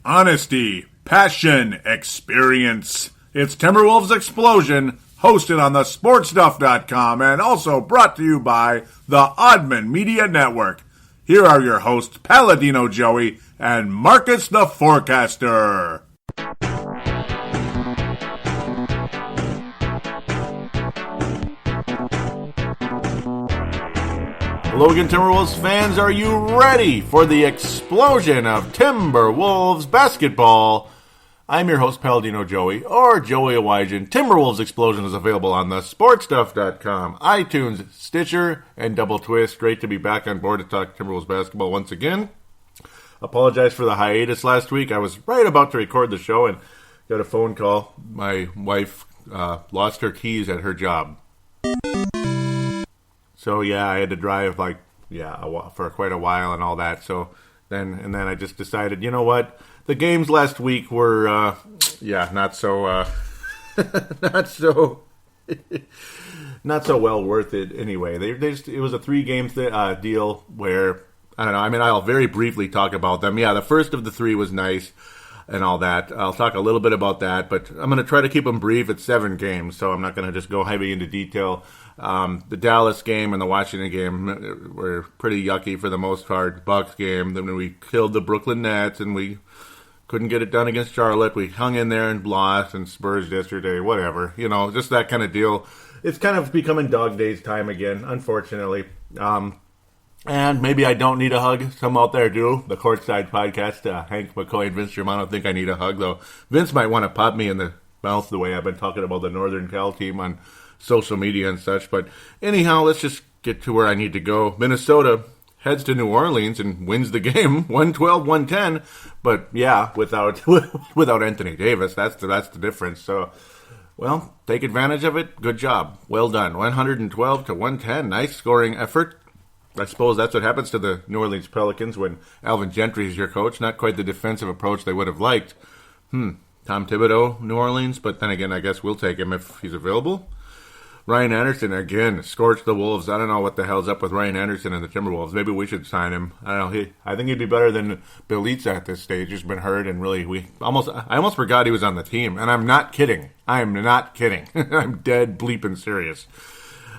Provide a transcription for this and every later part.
honesty, passion, experience. It's Timberwolves Explosion, hosted on the sportstuff.com and also brought to you by the Oddman Media Network. Here are your hosts, Paladino Joey and Marcus the Forecaster. Hello again, Timberwolves fans. Are you ready for the explosion of Timberwolves basketball? I'm your host, Paladino Joey, or Joey Awajan. Timberwolves Explosion is available on the sportstuff.com, iTunes, Stitcher, and Double Twist. Great to be back on board to talk Timberwolves basketball once again. Apologize for the hiatus last week. I was right about to record the show and got a phone call. My wife lost her keys at her job. So yeah, I had to drive for quite a while and all that. So then I just decided, you know what? The games last week were not so not so well worth it anyway. It was a 3-game deal where I don't know. I mean, I'll very briefly talk about them. Yeah, the first of the 3 was nice and all that. I'll talk a little bit about that, but I'm going to try to keep them brief. It's 7 games, so I'm not going to just go heavy into detail. The Dallas game and the Washington game were pretty yucky for the most part. Bucks game, then we killed the Brooklyn Nets, and we couldn't get it done against Charlotte. We hung in there and lost, and Spurs yesterday, whatever. You know, just that kind of deal. It's kind of becoming dog days time again, unfortunately. And maybe I don't need a hug. Some out there do. The Courtside Podcast, Hank McCoy and Vince Germano think I need a hug, though. Vince might want to pop me in the mouth the way I've been talking about the Northern Cal team on social media and such. But anyhow, let's just get to where I need to go. Minnesota heads to New Orleans and wins the game, 112-110. But yeah, without Anthony Davis, that's the difference. So, well, take advantage of it. Good job. Well done. 112-110. Nice scoring effort. I suppose that's what happens to the New Orleans Pelicans when Alvin Gentry is your coach. Not quite the defensive approach they would have liked. Tom Thibodeau, New Orleans, but then again, I guess we'll take him if he's available. Ryan Anderson, again, scorched the Wolves. I don't know what the hell's up with Ryan Anderson and the Timberwolves. Maybe we should sign him. I don't know. I think he'd be better than Bjelica at this stage. He's been hurt, and really, I almost forgot he was on the team. And I'm not kidding. I'm dead bleeping serious.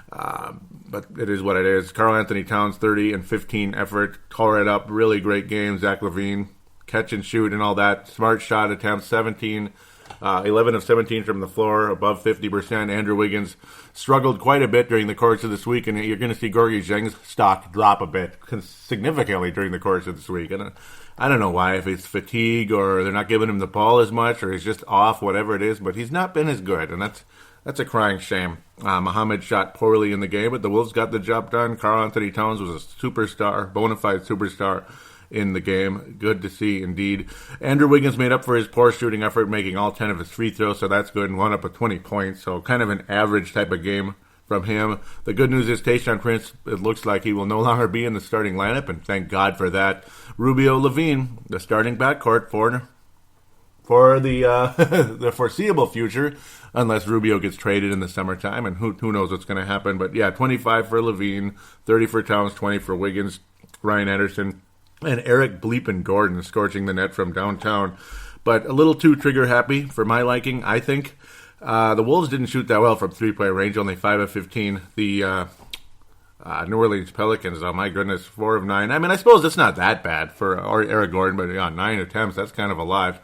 But it is what it is. Karl Anthony Towns, 30 and 15 effort. Tore it up. Really great game. Zach Lavine, catch and shoot and all that. Smart shot attempts, 11 of 17 from the floor, above 50%. Andrew Wiggins struggled quite a bit during the course of this week, and you're going to see Gorgui Zheng's stock drop a bit significantly during the course of this week. And I don't know why, if it's fatigue or they're not giving him the ball as much or he's just off, whatever it is, but he's not been as good, and that's a crying shame. Muhammad shot poorly in the game, but the Wolves got the job done. Karl Anthony Towns was a superstar, bona fide superstar in the game. Good to see, indeed. Andrew Wiggins made up for his poor shooting effort, making all 10 of his free throws, so that's good, and wound up with 20 points. So kind of an average type of game from him. The good news is Tayshaun Prince, it looks like he will no longer be in the starting lineup, and thank God for that. Rubio Lavine, the starting backcourt for the foreseeable future, unless Rubio gets traded in the summertime, and who knows what's going to happen. But yeah, 25 for Lavine, 30 for Towns, 20 for Wiggins, Ryan Anderson, and Eric Bleepin Gordon scorching the net from downtown. But a little too trigger-happy for my liking, I think. The Wolves didn't shoot that well from three-point range, only 5 of 15. The New Orleans Pelicans, oh my goodness, 4 of 9. I mean, I suppose it's not that bad for Eric Gordon, but 9 attempts, that's kind of a lot.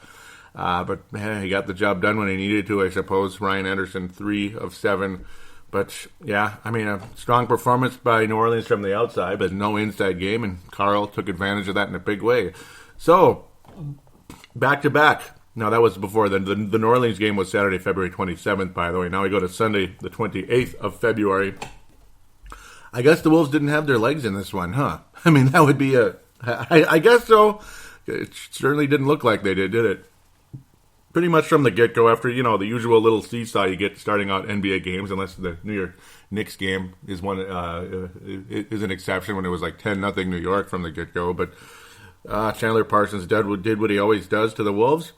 But he got the job done when he needed to, I suppose. Ryan Anderson, 3 of 7. But, yeah, I mean, a strong performance by New Orleans from the outside, but no inside game, and Karl took advantage of that in a big way. So, back-to-back. Now, that was before. The New Orleans game was Saturday, February 27th, by the way. Now we go to Sunday, the 28th of February. I guess the Wolves didn't have their legs in this one, huh? I mean, that would be I guess so. It certainly didn't look like they did it? Pretty much from the get-go, after, the usual little seesaw you get starting out NBA games, unless the New York Knicks game is an exception when it was like 10-0 New York from the get-go. But Chandler Parsons did what he always does to the Wolves.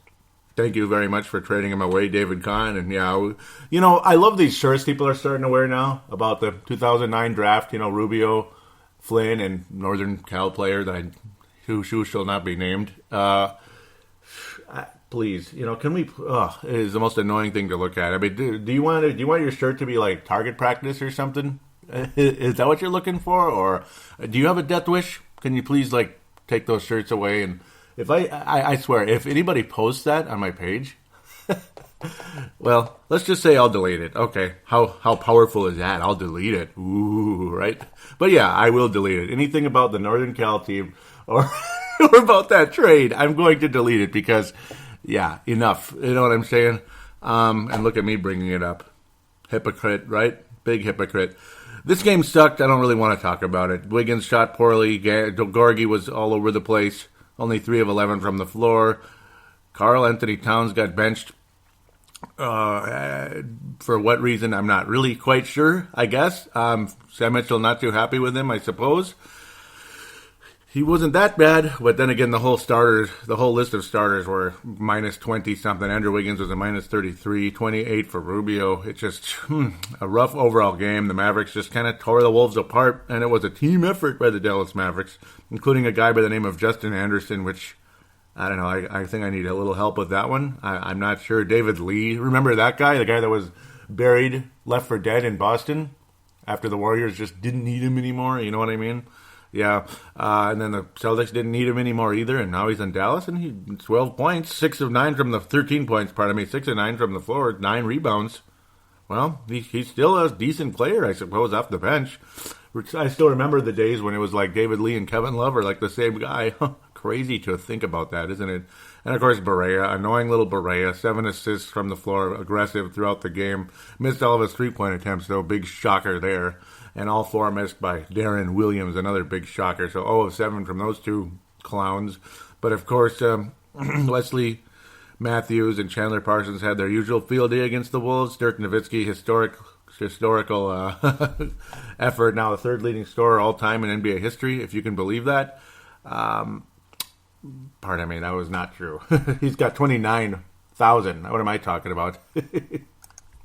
Thank you very much for trading him away, David Kahn. And yeah, I love these shirts people are starting to wear now about the 2009 draft. Rubio, Flynn, and Northern Cal player who shall not be named. please, can we? It is the most annoying thing to look at. I mean, do you want your shirt to be like target practice or something? Is that what you're looking for, or do you have a death wish? Can you please like take those shirts away? And if I swear, if anybody posts that on my page, well, let's just say I'll delete it. Okay, how powerful is that? I'll delete it. Ooh, right? But yeah, I will delete it. Anything about the Northern Cal team or or about that trade, I'm going to delete it because, yeah, enough. You know what I'm saying? And look at me bringing it up. Hypocrite, right? Big hypocrite. This game sucked. I don't really want to talk about it. Wiggins shot poorly. Gorgui was all over the place. Only 3 of 11 from the floor. Karl Anthony Towns got benched. For what reason, I'm not really quite sure, I guess. Sam Mitchell not too happy with him, I suppose. He wasn't that bad, but then again, the whole list of starters were minus 20-something. Andrew Wiggins was a minus 33, 28 for Rubio. It's just a rough overall game. The Mavericks just kind of tore the Wolves apart, and it was a team effort by the Dallas Mavericks, including a guy by the name of Justin Anderson, which, I don't know, I think I need a little help with that one. I'm not sure. David Lee, remember that guy? The guy that was buried, left for dead in Boston after the Warriors just didn't need him anymore, you know what I mean? Yeah, and then the Celtics didn't need him anymore either, and now he's in Dallas, and he 12 points, 6 of 9 from the 13 points, 6 of 9 from the floor, 9 rebounds. Well, he's still a decent player, I suppose, off the bench. I still remember the days when it was like David Lee and Kevin Love are like the same guy. Crazy to think about that, isn't it? And of course, Barea, annoying little Barea, 7 assists from the floor, aggressive throughout the game. Missed all of his 3-point attempts, though, big shocker there. And all 4 missed by Darren Williams, another big shocker. So 0 of 7 from those 2 clowns. But of course, Wesley Matthews and Chandler Parsons had their usual field day against the Wolves. Dirk Nowitzki, historical effort. Now the 3rd leading scorer all time in NBA history, if you can believe that. Pardon me, that was not true. He's got 29,000. What am I talking about?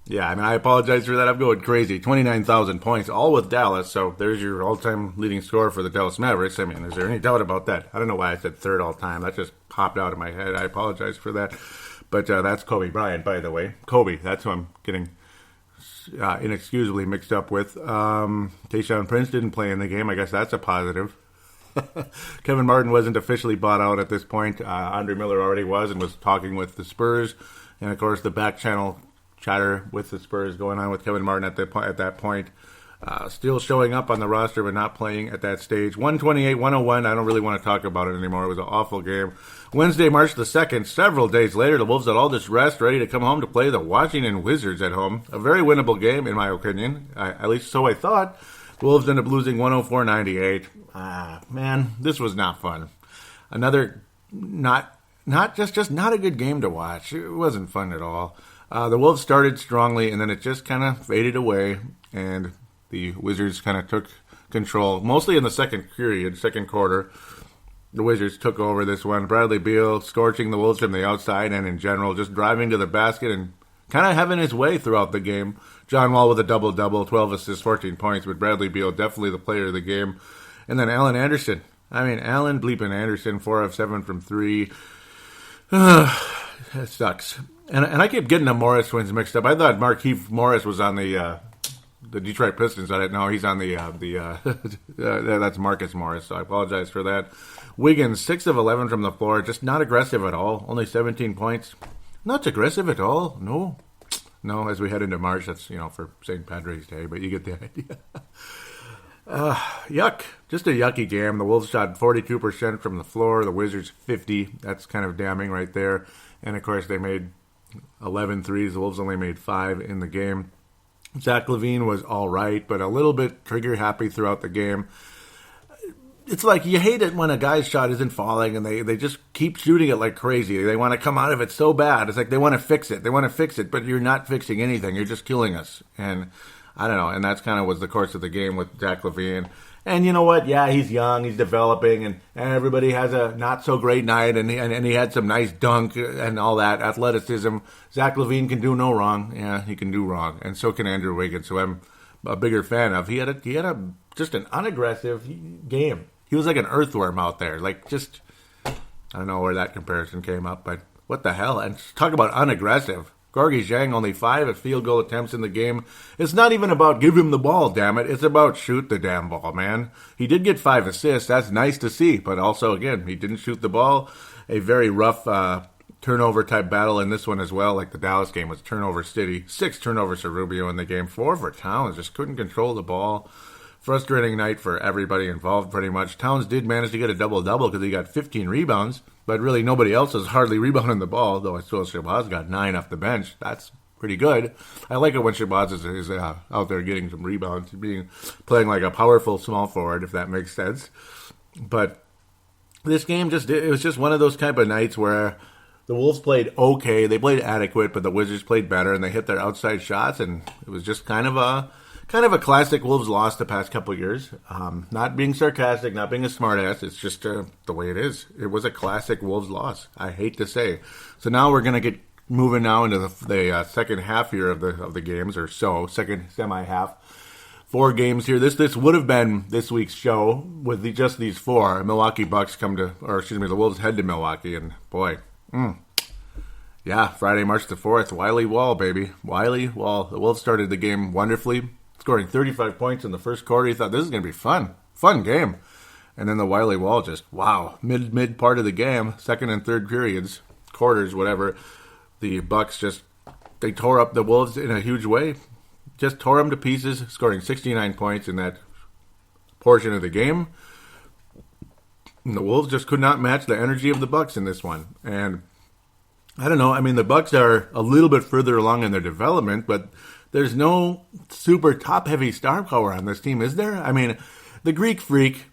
Yeah, I mean, I apologize for that. I'm going crazy. 29,000 points, all with Dallas. So there's your all-time leading scorer for the Dallas Mavericks. I mean, is there any doubt about that? I don't know why I said 3rd all-time. That just popped out of my head. I apologize for that. But that's Kobe Bryant, by the way. Kobe, that's who I'm getting inexcusably mixed up with. Tayshaun Prince didn't play in the game. I guess that's a positive. Kevin Martin wasn't officially bought out at this point. Andre Miller already was and was talking with the Spurs. And, of course, the back channel chatter with the Spurs going on with Kevin Martin at that point. Still showing up on the roster but not playing at that stage. 128-101. I don't really want to talk about it anymore. It was an awful game. Wednesday, March the 2nd, several days later, the Wolves had all this rest, ready to come home to play the Washington Wizards at home. A very winnable game, in my opinion. At least so I thought. The Wolves ended up losing 104-98. Man, this was not fun. Another not just not a good game to watch. It wasn't fun at all. The Wolves started strongly, and then it just kind of faded away, and the Wizards kind of took control, mostly in the second quarter. The Wizards took over this one. Bradley Beal scorching the Wolves from the outside and in general, just driving to the basket and kind of having his way throughout the game. John Wall with a double-double, 12 assists, 14 points, but Bradley Beal definitely the player of the game. And then Allen Anderson. Allen bleeping Anderson, 4 of 7 from 3. That sucks. And I keep getting the Morris twins mixed up. I thought Markieff Morris was on the Detroit Pistons. I didn't know he's on that's Marcus Morris, so I apologize for that. Wiggins, 6 of 11 from the floor, just not aggressive at all. Only 17 points. Not aggressive at all, no. No, as we head into March, that's, for St. Patrick's Day, but you get the idea. Yuck. Just a yucky game. The Wolves shot 42% from the floor. The Wizards 50%. That's kind of damning right there. And, of course, they made 11 threes. The Wolves only made 5 in the game. Zach Lavine was all right, but a little bit trigger-happy throughout the game. It's like you hate it when a guy's shot isn't falling and they just keep shooting it like crazy. They want to come out of it so bad. It's like they want to fix it. They want to fix it, but you're not fixing anything. You're just killing us. And I don't know. And that's kind of was the course of the game with Zach Lavine. And you know what? Yeah, he's young. He's developing. And everybody has a not-so-great night. And he had some nice dunk and all that. Athleticism. Zach Lavine can do no wrong. Yeah, he can do wrong. And so can Andrew Wiggins, who I'm a bigger fan of. He had just an unaggressive game. He was like an earthworm out there. Like, just, I don't know where that comparison came up, but What the hell? And talk about unaggressive. Gorgui Zhang only 5 field goal attempts in the game. It's not even about give him the ball, damn it. It's about shoot the damn ball, man. He did get 5 assists. That's nice to see. But also, again, he didn't shoot the ball. A very rough turnover type battle in this one as well. Like the Dallas game was turnover city. 6 turnovers for Rubio in the game. 4 for Towns. Just couldn't control the ball. Frustrating night for everybody involved pretty much. Towns did manage to get a double-double because he got 15 rebounds. But really, nobody else is hardly rebounding the ball, though I saw Shabazz got 9 off the bench. That's pretty good. I like it when Shabazz is out there getting some rebounds, playing like a powerful small forward, if that makes sense. But this game it was just one of those type of nights where the Wolves played okay. They played adequate, but the Wizards played better, and they hit their outside shots, and it was just kind of a classic Wolves loss the past couple of years. Not being sarcastic, not being a smartass. It's just the way it is. It was a classic Wolves loss. I hate to say. So now we're going to get moving now into the second half here of the games, or so, second semi-half. 4 games here. This would have been this week's show with just these 4. Milwaukee Bucks the Wolves head to Milwaukee, and boy, yeah, Friday, March the 4th, Wiley Wall, baby. Wiley Wall. The Wolves started the game wonderfully, scoring 35 points in the first quarter. You thought this is going to be fun game. And then the Wiley Wall just, wow, mid part of the game, second and third periods, quarters, whatever, the Bucks they tore up the Wolves in a huge way. Just tore them to pieces, scoring 69 points in that portion of the game. And the Wolves just could not match the energy of the Bucks in this one. And I don't know, I mean, the Bucks are a little bit further along in their development, but there's no super top-heavy star power on this team, is there? I mean, the Greek Freak,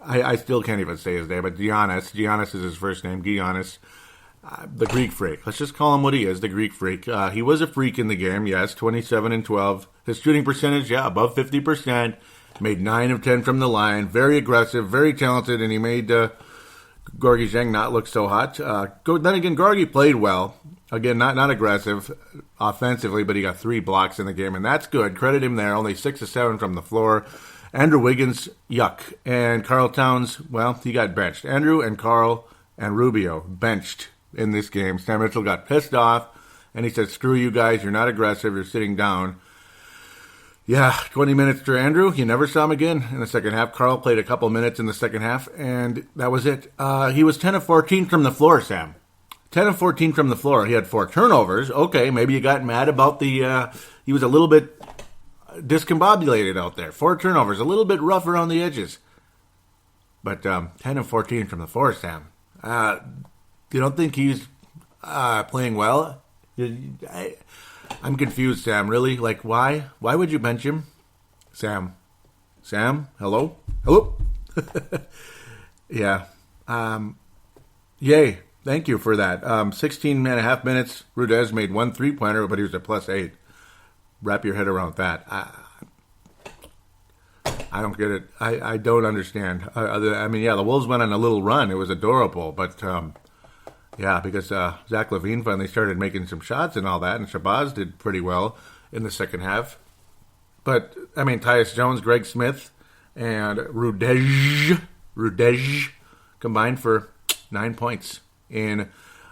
I still can't even say his name, but Giannis is his first name, Giannis, the Greek Freak. Let's just call him what he is, the Greek Freak. He was a freak in the game, yes, 27 and 12. His shooting percentage, yeah, above 50%. Made 9 of 10 from the line. Very aggressive, very talented, and he made Gorgui Zhang not look so hot. Then again, Gorgui played well. Again, not aggressive offensively, but he got 3 blocks in the game, and that's good. Credit him there. Only 6 of 7 from the floor. Andrew Wiggins, yuck. And Karl Towns, well, he got benched. Andrew and Karl and Rubio benched in this game. Sam Mitchell got pissed off, and he said, screw you guys, you're not aggressive, you're sitting down. Yeah, 20 minutes to Andrew. You never saw him again in the second half. Karl played a couple minutes in the second half, and that was it. He was 10 of 14 from the floor, Sam. 10 of 14 from the floor. He had 4 turnovers. Okay, maybe you got mad about he was a little bit discombobulated out there. 4 turnovers, a little bit rough around the edges. But 10 of 14 from the floor, Sam. You don't think he's playing well? I'm confused, Sam. Really? Like, why? Why would you bench him? Sam? Hello? Yeah. Yay. Thank you for that. 16 and a half minutes. Rudez made 1 3-pointer, but he was a +8. Wrap your head around that. I don't get it. I don't understand. I mean, yeah, the Wolves went on a little run. It was adorable, but yeah, because Zach Lavine finally started making some shots and all that, and Shabazz did pretty well in the second half. But, I mean, Tyus Jones, Greg Smith, and Rudez combined for 9 points in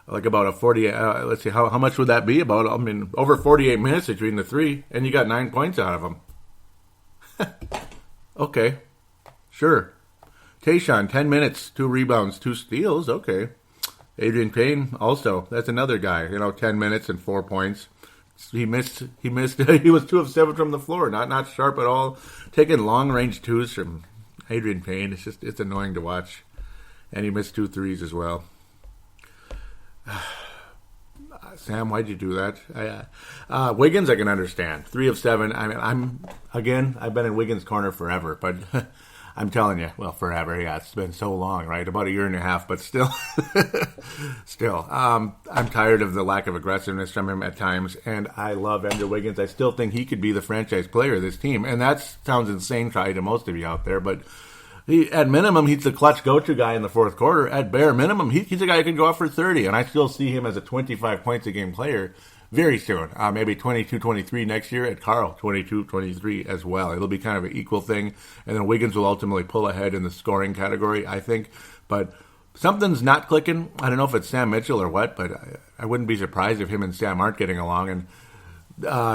like about a 40, let's see, how much would that be? About, over 48 minutes between the 3, and you got 9 points out of them. Okay, sure. Tayshaun, 10 minutes, 2 rebounds, 2 steals, okay. Adrian Payne also, that's another guy, 10 minutes and 4 points. He missed, he was 2 of 7 from the floor, not sharp at all. Taking long-range 2s from Adrian Payne, it's annoying to watch. And he missed 2 threes as well. Sam, why'd you do that? Wiggins, I can understand. 3 of 7. I mean, I've been in Wiggins' corner forever, but I'm telling you, well, forever, yeah, it's been so long, right? About a year and a half, but still, I'm tired of the lack of aggressiveness from him at times, and I love Andrew Wiggins. I still think he could be the franchise player of this team, and that sounds insane probably to most of you out there, but at minimum, he's the clutch go-to guy in the fourth quarter. At bare minimum, he's a guy who can go off for 30, and I still see him as a 25 points a game player very soon. Maybe 22, 23 next year. At Karl, 22, 23 as well. It'll be kind of an equal thing, and then Wiggins will ultimately pull ahead in the scoring category, I think. But something's not clicking. I don't know if it's Sam Mitchell or what, but I wouldn't be surprised if him and Sam aren't getting along. And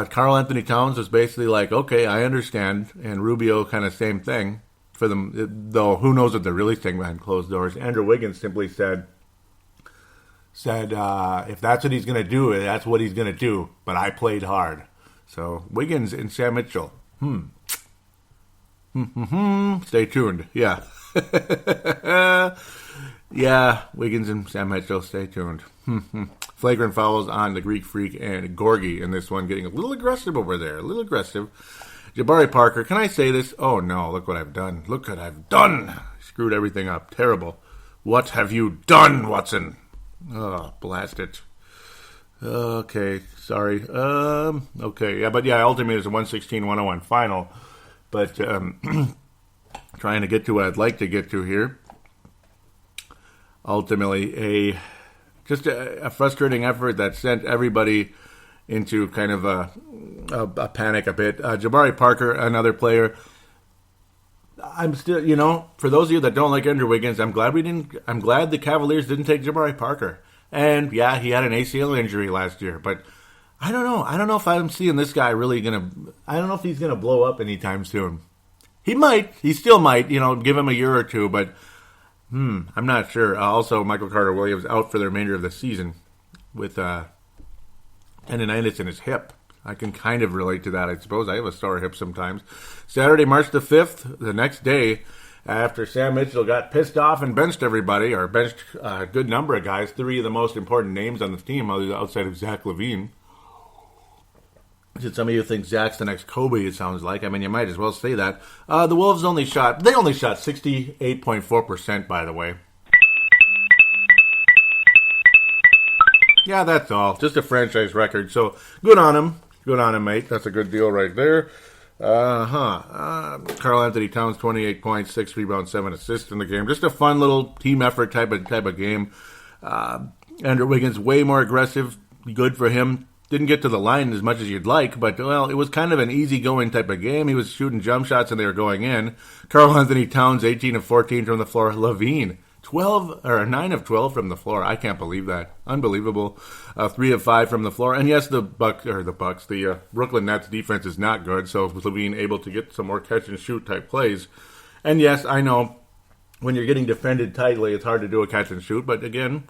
Karl Anthony Towns was basically like, okay, I understand. And Rubio kind of same thing for them, though who knows what they're really saying behind closed doors. Andrew Wiggins simply said if that's what he's going to do, that's what he's going to do. But I played hard. So Wiggins and Sam Mitchell. Stay tuned. Yeah. Yeah, Wiggins and Sam Mitchell, stay tuned. Flagrant fouls on the Greek Freak and Gorgui in this one, getting a little aggressive over there. A little aggressive. Jabari Parker, can I say this? Oh no, look what I've done. Look what I've done. Screwed everything up. Terrible. What have you done, Watson? Oh, blast it. Okay, sorry. Okay, yeah, but yeah, ultimately it's a 116-101 final. But trying to get to what I'd like to get to here. Ultimately, just a frustrating effort that sent everybody into kind of a panic a bit. Jabari Parker, another player. I'm still, for those of you that don't like Andrew Wiggins, I'm glad the Cavaliers didn't take Jabari Parker. And yeah, he had an ACL injury last year, but I don't know. I don't know if I'm seeing this guy really I don't know if he's gonna blow up anytime soon. He might. He still might. Give him a year or two, but I'm not sure. Also, Michael Carter-Williams out for the remainder of the season with tendonitis in his hip. I can kind of relate to that, I suppose. I have a sore hip sometimes. Saturday, March the 5th, the next day, after Sam Mitchell got pissed off and benched everybody, or benched a good number of guys, 3 of the most important names on the team outside of Zach Lavine. Some of you think Zach's the next Kobe, it sounds like. I mean, you might as well say that. The Wolves only shot 68.4%, by the way. Yeah, that's all. Just a franchise record. So, good on him. Good on him, mate. That's a good deal right there. Karl Anthony Towns, 28 points, 6 rebounds, 7 assists in the game. Just a fun little team effort type of game. Andrew Wiggins, way more aggressive. Good for him. Didn't get to the line as much as you'd like, but, well, it was kind of an easy-going type of game. He was shooting jump shots, and they were going in. Karl Anthony Towns, 18 of 14 from the floor. Lavine, 9 of 12 from the floor. I can't believe that. Unbelievable. 3 of 5 from the floor. And yes, the Brooklyn Nets defense is not good, so Lavine able to get some more catch-and-shoot type plays. And yes, I know when you're getting defended tightly, it's hard to do a catch-and-shoot, but again,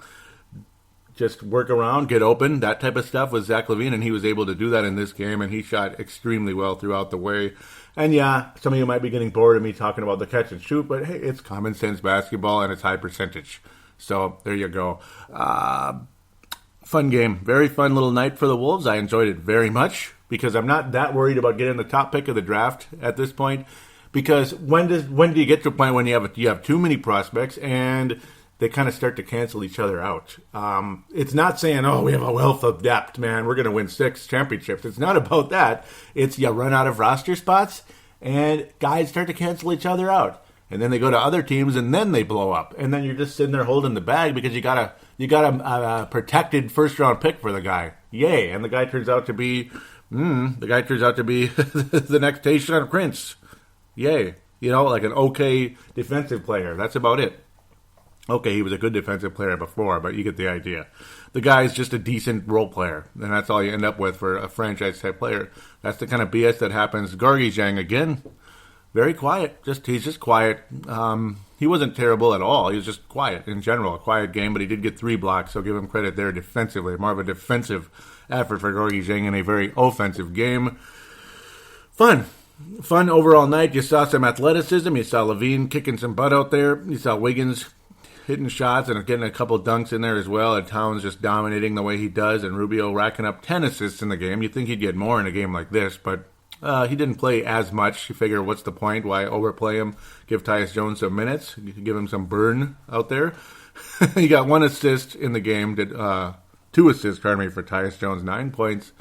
just work around, get open, that type of stuff with Zach Lavine, and he was able to do that in this game, and he shot extremely well throughout the way. And yeah, some of you might be getting bored of me talking about the catch and shoot, but hey, it's common sense basketball, and it's high percentage. So there you go. Fun game. Very fun little night for the Wolves. I enjoyed it very much because I'm not that worried about getting the top pick of the draft at this point, because when do you get to a point when you have too many prospects and they kind of start to cancel each other out. It's not saying, we have a wealth of depth, man, we're going to win 6 championships. It's not about that. It's you run out of roster spots, and guys start to cancel each other out. And then they go to other teams, and then they blow up. And then you're just sitting there holding the bag because you got a protected first-round pick for the guy. Yay. And the guy turns out to be, the next Tayshaun Prince. Yay. Like an okay defensive player. That's about it. Okay, he was a good defensive player before, but you get the idea. The guy's just a decent role player, and that's all you end up with for a franchise-type player. That's the kind of BS that happens. Gorgui Zhang, again, very quiet. He's just quiet. He wasn't terrible at all. He was just quiet in general, a quiet game, but he did get 3 blocks, so give him credit there defensively. More of a defensive effort for Gorgui Zhang in a very offensive game. Fun overall night. You saw some athleticism. You saw Lavine kicking some butt out there. You saw Wiggins hitting shots and getting a couple dunks in there as well, and Towns just dominating the way he does, and Rubio racking up 10 assists in the game. You'd think he'd get more in a game like this, but he didn't play as much. You figure, what's the point? Why overplay him? Give Tyus Jones some minutes. You can give him some burn out there. He got 1 assist in the game. 2 assists, for Tyus Jones. 9 points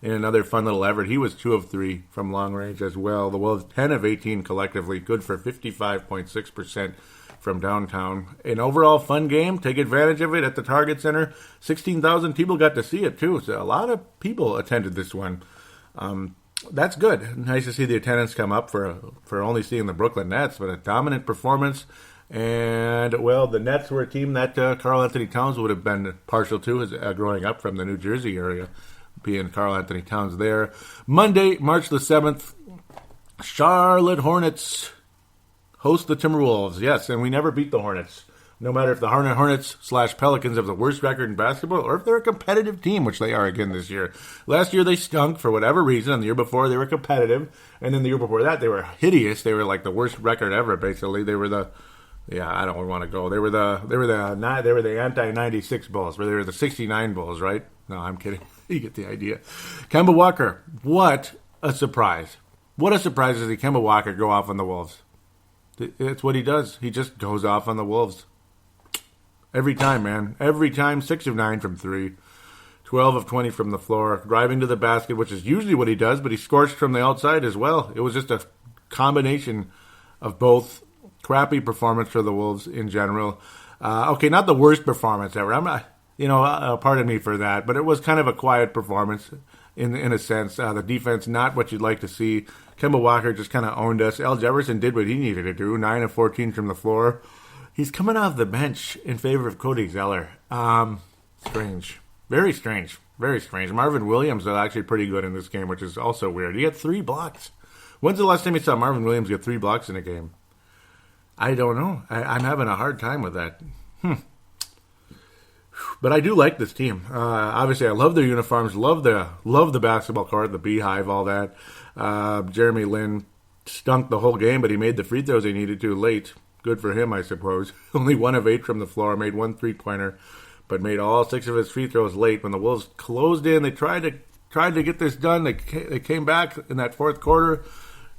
in another fun little effort. He was 2 of 3 from long range as well. The Wolves 10 of 18 collectively. Good for 55.6% from downtown. An overall fun game. Take advantage of it at the Target Center. 16,000 people got to see it too. So a lot of people attended this one. That's good. Nice to see the attendance come up for only seeing the Brooklyn Nets, but a dominant performance. And, well, the Nets were a team that Karl Anthony Towns would have been partial to as growing up from the New Jersey area, being Karl Anthony Towns there. Monday, March the 7th, Charlotte Hornets host the Timberwolves. Yes, and we never beat the Hornets. No matter if the Hornets/Pelicans have the worst record in basketball or if they're a competitive team, which they are again this year. Last year they stunk for whatever reason, and the year before they were competitive, and then the year before that they were hideous. They were like the worst record ever, basically. They were I don't want to go. They were the anti-96 Bulls, where they were the 69 Bulls, right? No, I'm kidding. You get the idea. Kemba Walker, what a surprise. What a surprise to see Kemba Walker go off on the Wolves. It's what he does. He just goes off on the Wolves. Every time, man. Every time, 6 of 9 from 3. 12 of 20 from the floor. Driving to the basket, which is usually what he does, but he scorched from the outside as well. It was just a combination of both crappy performance for the Wolves in general. Okay, not the worst performance ever. I'm not, pardon me for that, but it was kind of a quiet performance in a sense. The defense, not what you'd like to see. Kemba Walker just kind of owned us. Al Jefferson did what he needed to do, 9 of 14 from the floor. He's coming off the bench in favor of Cody Zeller. Strange. Very strange. Very strange. Marvin Williams is actually pretty good in this game, which is also weird. He had 3 blocks. When's the last time you saw Marvin Williams get 3 blocks in a game? I don't know. I'm having a hard time with that. But I do like this team. Obviously, I love their uniforms. Love the basketball court, the beehive, all that. Jeremy Lin stunk the whole game, but he made the free throws he needed to late. Good for him, I suppose. Only 1 of 8 from the floor. Made 1 3-pointer, but made all 6 of his free throws late. When the Wolves closed in, they tried to get this done. They came back in that fourth quarter,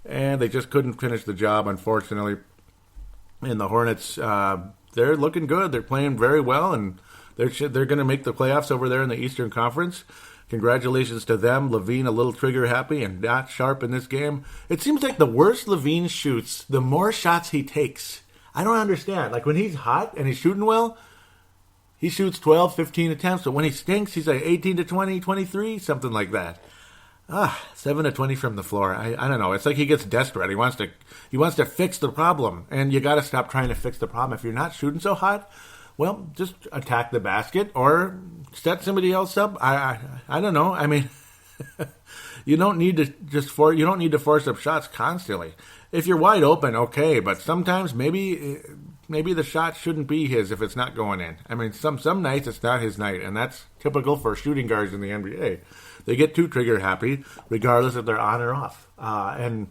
and they just couldn't finish the job, unfortunately. And the Hornets, they're looking good. They're playing very well, and they're going to make the playoffs over there in the Eastern Conference. Congratulations to them. Lavine a little trigger happy and not sharp in this game. It seems like the worse Lavine shoots, the more shots he takes. I don't understand. Like when he's hot and he's shooting well, he shoots 12, 15 attempts. But when he stinks, he's like 18 to 20, 23, something like that. 7 to 20 from the floor. I don't know. It's like he gets desperate. He wants to fix the problem. And you got to stop trying to fix the problem. If you're not shooting so hot, well, just attack the basket or set somebody else up. I don't know. I mean, you don't need to force up shots constantly. If you're wide open, okay, but sometimes maybe the shot shouldn't be his if it's not going in. I mean, some nights it's not his night, and that's typical for shooting guards in the NBA. They get too trigger happy, regardless if they're on or off, and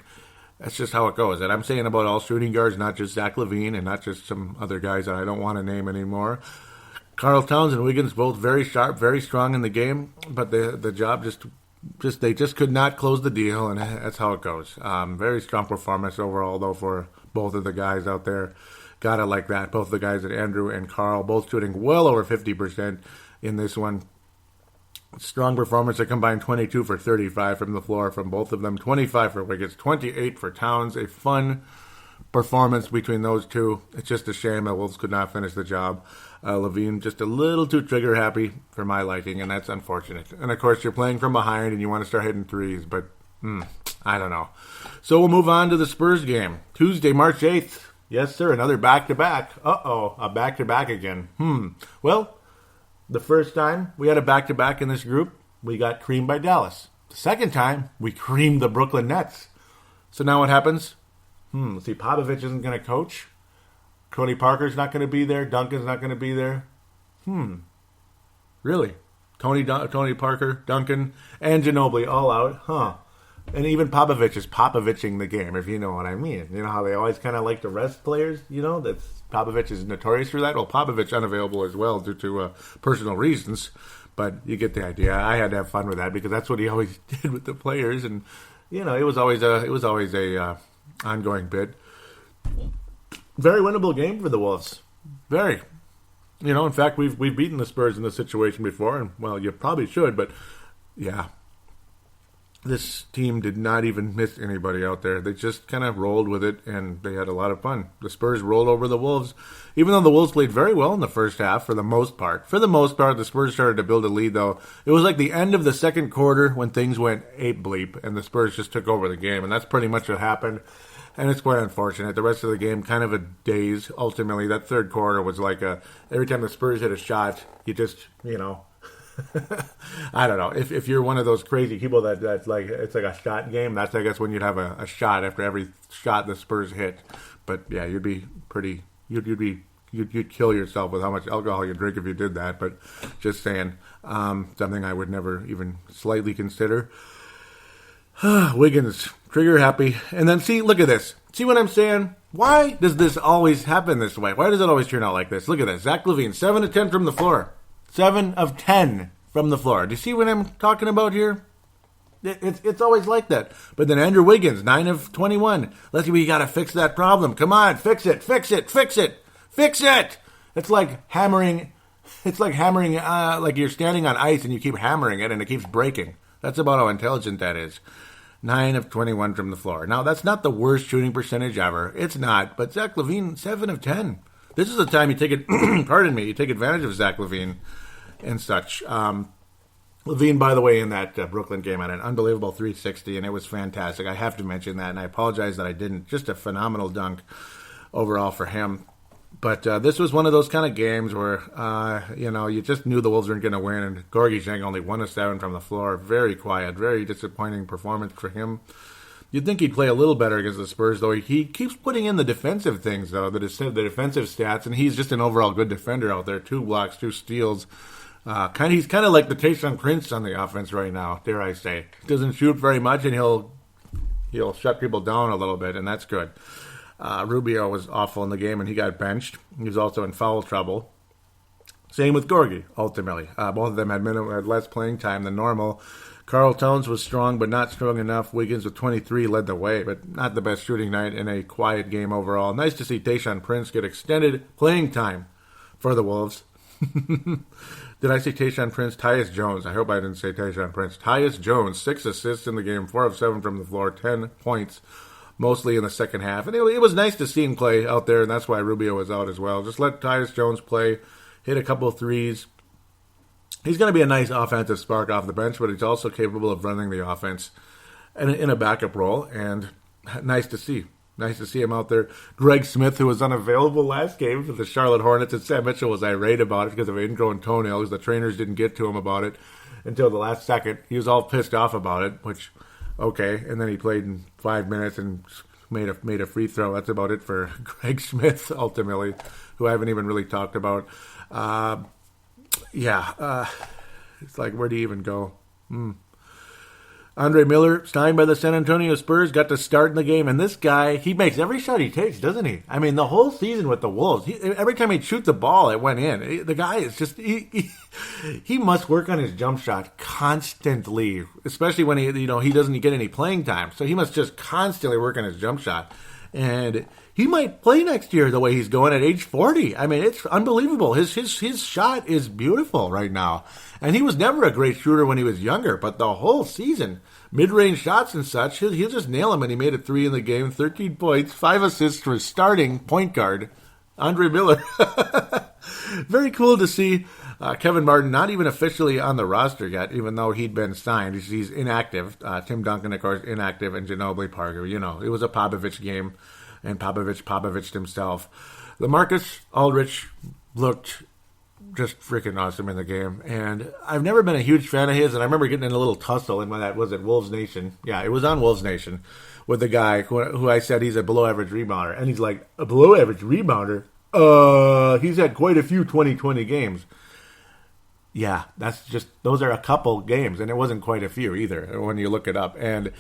that's just how it goes. And I'm saying about all shooting guards, not just Zach Lavine and not just some other guys that I don't want to name anymore. Karl Towns and Wiggins both very sharp, very strong in the game, but the job they just could not close the deal, and that's how it goes. Very strong performance overall, though, for both of the guys out there. Got it like that. Both the guys at Andrew and Karl, both shooting well over 50% in this one. Strong performance. They combined 22 for 35 from the floor from both of them. 25 for Wiggins, 28 for Towns. A fun performance between those two. It's just a shame that Wolves could not finish the job. Lavine just a little too trigger happy for my liking, and that's unfortunate. And of course, you're playing from behind and you want to start hitting threes, but I don't know. So we'll move on to the Spurs game. Tuesday, March 8th. Yes, sir, another back-to-back. A back-to-back again. Well, the first time we had a back-to-back in this group, we got creamed by Dallas. The second time, we creamed the Brooklyn Nets. So now what happens? Let's see, Popovich isn't going to coach. Tony Parker's not going to be there. Duncan's not going to be there. Really? Tony Parker, Duncan, and Ginobili all out? And even Popovich is Popoviching the game, if you know what I mean. You know how they always kind of like to rest players? You know, Popovich is notorious for that. Well, Popovich unavailable as well due to personal reasons. But you get the idea. I had to have fun with that because that's what he always did with the players. And, you know, it was always a ongoing bit. Very winnable game for the Wolves. Very. You know, in fact, we've beaten the Spurs in this situation before, and, well, you probably should, but, yeah. This team did not even miss anybody out there. They just kind of rolled with it, and they had a lot of fun. The Spurs rolled over the Wolves, even though the Wolves played very well in the first half for the most part. For the most part, the Spurs started to build a lead, though. It was like the end of the second quarter when things went ape bleep, and the Spurs just took over the game, and that's pretty much what happened. And it's quite unfortunate. The rest of the game, kind of a daze. Ultimately, that third quarter was like every time the Spurs hit a shot, you just, I don't know. If you're one of those crazy people that's like, it's like a shot game, that's, I guess, when you'd have a shot after every shot the Spurs hit. But yeah, you'd be pretty, you'd kill yourself with how much alcohol you drink if you did that. But just saying, something I would never even slightly consider. Wiggins, trigger happy. And then look at this. See what I'm saying? Why does this always happen this way? Why does it always turn out like this? Look at this. Zach Lavine, 7 of 10 from the floor. 7 of 10 from the floor. Do you see what I'm talking about here? It's always like that. But then Andrew Wiggins, 9 of 21. Let's see, we got to fix that problem. Come on, fix it. It's like hammering. Like you're standing on ice and you keep hammering it and it keeps breaking. That's about how intelligent that is. 9 of 21 from the floor. Now, that's not the worst shooting percentage ever. It's not. But Zach Lavine, 7 of 10. This is the time you take it. You take advantage of Zach Lavine and such. Lavine, by the way, in that Brooklyn game had an unbelievable 360, and it was fantastic. I have to mention that, and I apologize that I didn't. Just a phenomenal dunk overall for him. But this was one of those kind of games where, you just knew the Wolves weren't going to win, and Gorgui only 1 of 7 from the floor. Very quiet, very disappointing performance for him. You'd think he'd play a little better against the Spurs, though. He keeps putting in the defensive things, though, the defensive stats, and he's just an overall good defender out there. 2 blocks, 2 steals. He's kind of like the Tayshaun Prince on the offense right now, dare I say. Doesn't shoot very much, and he'll shut people down a little bit, and that's good. Rubio was awful in the game, and he got benched. He was also in foul trouble. Same with Gorgui, ultimately. Both of them had less playing time than normal. Karl Towns was strong, but not strong enough. Wiggins with 23 led the way, but not the best shooting night in a quiet game overall. Nice to see Tayshaun Prince get extended playing time for the Wolves. Did I say Tayshaun Prince? Tyus Jones. I hope I didn't say Tayshaun Prince. Tyus Jones, 6 assists in the game, 4 of 7 from the floor, 10 points, mostly in the second half. And it was nice to see him play out there, and that's why Rubio was out as well. Just let Tyus Jones play, hit a couple of threes. He's going to be a nice offensive spark off the bench, but he's also capable of running the offense in a backup role, and nice to see. Nice to see him out there. Greg Smith, who was unavailable last game for the Charlotte Hornets, and Sam Mitchell was irate about it because of ingrown toenails. The trainers didn't get to him about it until the last second. He was all pissed off about it, which, okay. And then he played in 5 minutes and made a free throw. That's about it for Greg Smith, ultimately, who I haven't even really talked about. It's like, where do you even go? Andre Miller, signed by the San Antonio Spurs, got to start in the game. And this guy, he makes every shot he takes, doesn't he? I mean, the whole season with the Wolves, every time he'd shoot the ball, it went in. The guy is just, he must work on his jump shot constantly, especially when he doesn't get any playing time. So he must just constantly work on his jump shot. And he might play next year the way he's going at age 40. I mean, it's unbelievable. His shot is beautiful right now. And he was never a great shooter when he was younger, but the whole season, mid-range shots and such, he'll just nail them. And he made a 3 in the game, 13 points, 5 assists for starting point guard, Andre Miller. Very cool to see Kevin Martin not even officially on the roster yet, even though he'd been signed. He's inactive. Tim Duncan, of course, inactive, and Ginobili Parker. It was a Popovich game, and Popovich himself. LaMarcus Aldridge looked just freaking awesome in the game, and I've never been a huge fan of his, and I remember getting in a little tussle in that, was it Wolves Nation? Yeah, it was on Wolves Nation, with the guy who I said he's a below-average rebounder, and he's like, a below-average rebounder? He's had quite a few 2020 games. Yeah, those are a couple games, and it wasn't quite a few either, when you look it up, and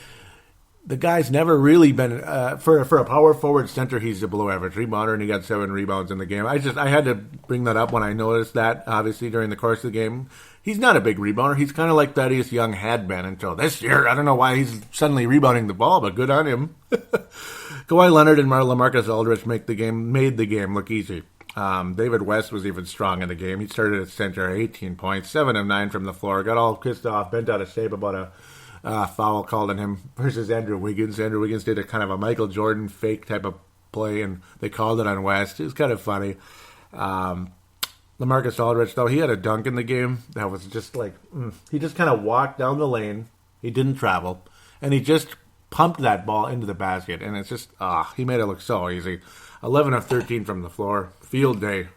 the guy's never really been, for a power forward center, he's a below average rebounder, and he got 7 rebounds in the game. I had to bring that up when I noticed that, obviously, during the course of the game. He's not a big rebounder. He's kind of like Thaddeus Young had been until this year. I don't know why he's suddenly rebounding the ball, but good on him. Kawhi Leonard and LaMarcus Aldridge made the game look easy. David West was even strong in the game. He started at center, 18 points, 7 of 9 from the floor. Got all pissed off, bent out of shape about a foul called on him versus Andrew Wiggins. Andrew Wiggins did a kind of a Michael Jordan fake type of play, and they called it on West. It was kind of funny. LaMarcus Aldridge, though, he had a dunk in the game that was just like, he just kind of walked down the lane. He didn't travel, and he just pumped that ball into the basket, and it's just, he made it look so easy. 11 of 13 from the floor. Field day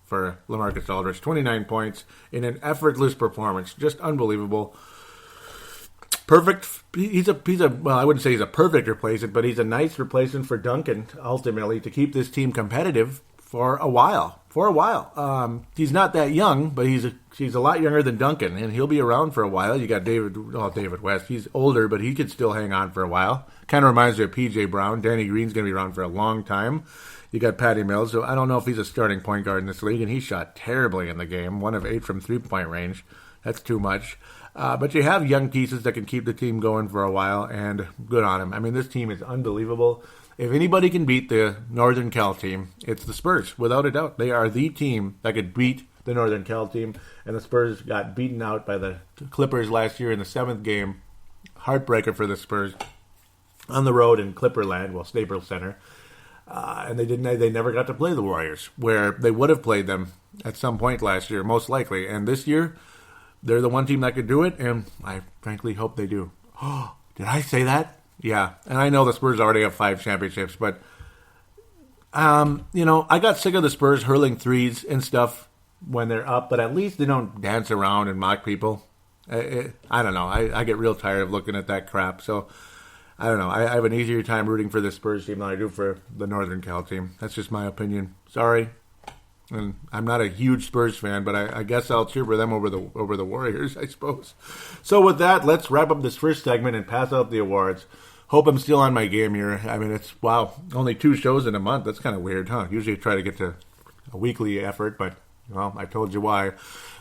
for LaMarcus Aldridge. 29 points in an effortless performance. Just unbelievable. Perfect. He's a well, I wouldn't say he's a perfect replacement, but he's a nice replacement for Duncan, ultimately, to keep this team competitive for a while. He's not that young, but he's a lot younger than Duncan, and he'll be around for a while. You got David West. He's older, but he could still hang on for a while. Kind of reminds me of P.J. Brown. Danny Green's going to be around for a long time. You got Patty Mills, so I don't know if he's a starting point guard in this league, and he shot terribly in the game. 1 of 8 from three-point range. That's too much. But you have young pieces that can keep the team going for a while, and good on him. I mean, this team is unbelievable. If anybody can beat the Northern Cal team, it's the Spurs, without a doubt. They are the team that could beat the Northern Cal team, and the Spurs got beaten out by the Clippers last year in the 7th game. Heartbreaker for the Spurs on the road in Clipperland, Staples Center. And they never got to play the Warriors, where they would have played them at some point last year, most likely. And this year, they're the one team that could do it, and I frankly hope they do. Oh, did I say that? Yeah, and I know the Spurs already have 5 championships, but, I got sick of the Spurs hurling threes and stuff when they're up, but at least they don't dance around and mock people. I don't know. I get real tired of looking at that crap, so I don't know. I have an easier time rooting for the Spurs team than I do for the Northern Cal team. That's just my opinion. Sorry. And I'm not a huge Spurs fan, but I guess I'll cheer for them over the Warriors, I suppose. So with that, let's wrap up this first segment and pass out the awards. Hope I'm still on my game here. I mean, only 2 shows in a month. That's kind of weird, huh? Usually I try to get to a weekly effort, but, I told you why.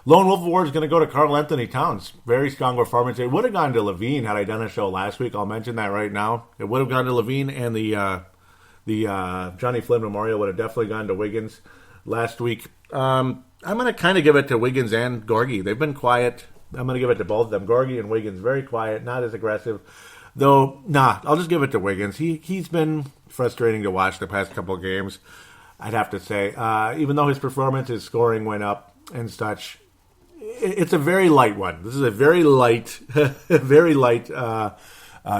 Lone Wolf Award is going to go to Karl Anthony Towns. Very strong performance. It would have gone to Lavine had I done a show last week. I'll mention that right now. It would have gone to Lavine, and the Johnny Flynn Memorial would have definitely gone to Wiggins last week. I'm going to kind of give it to Wiggins and Gorgui. They've been quiet. I'm going to give it to both of them. Gorgui and Wiggins, very quiet, not as aggressive. Though, I'll just give it to Wiggins. He's been frustrating to watch the past couple of games, I'd have to say. Even though his performance, his scoring went up and such, it's a very light one. This is a very light,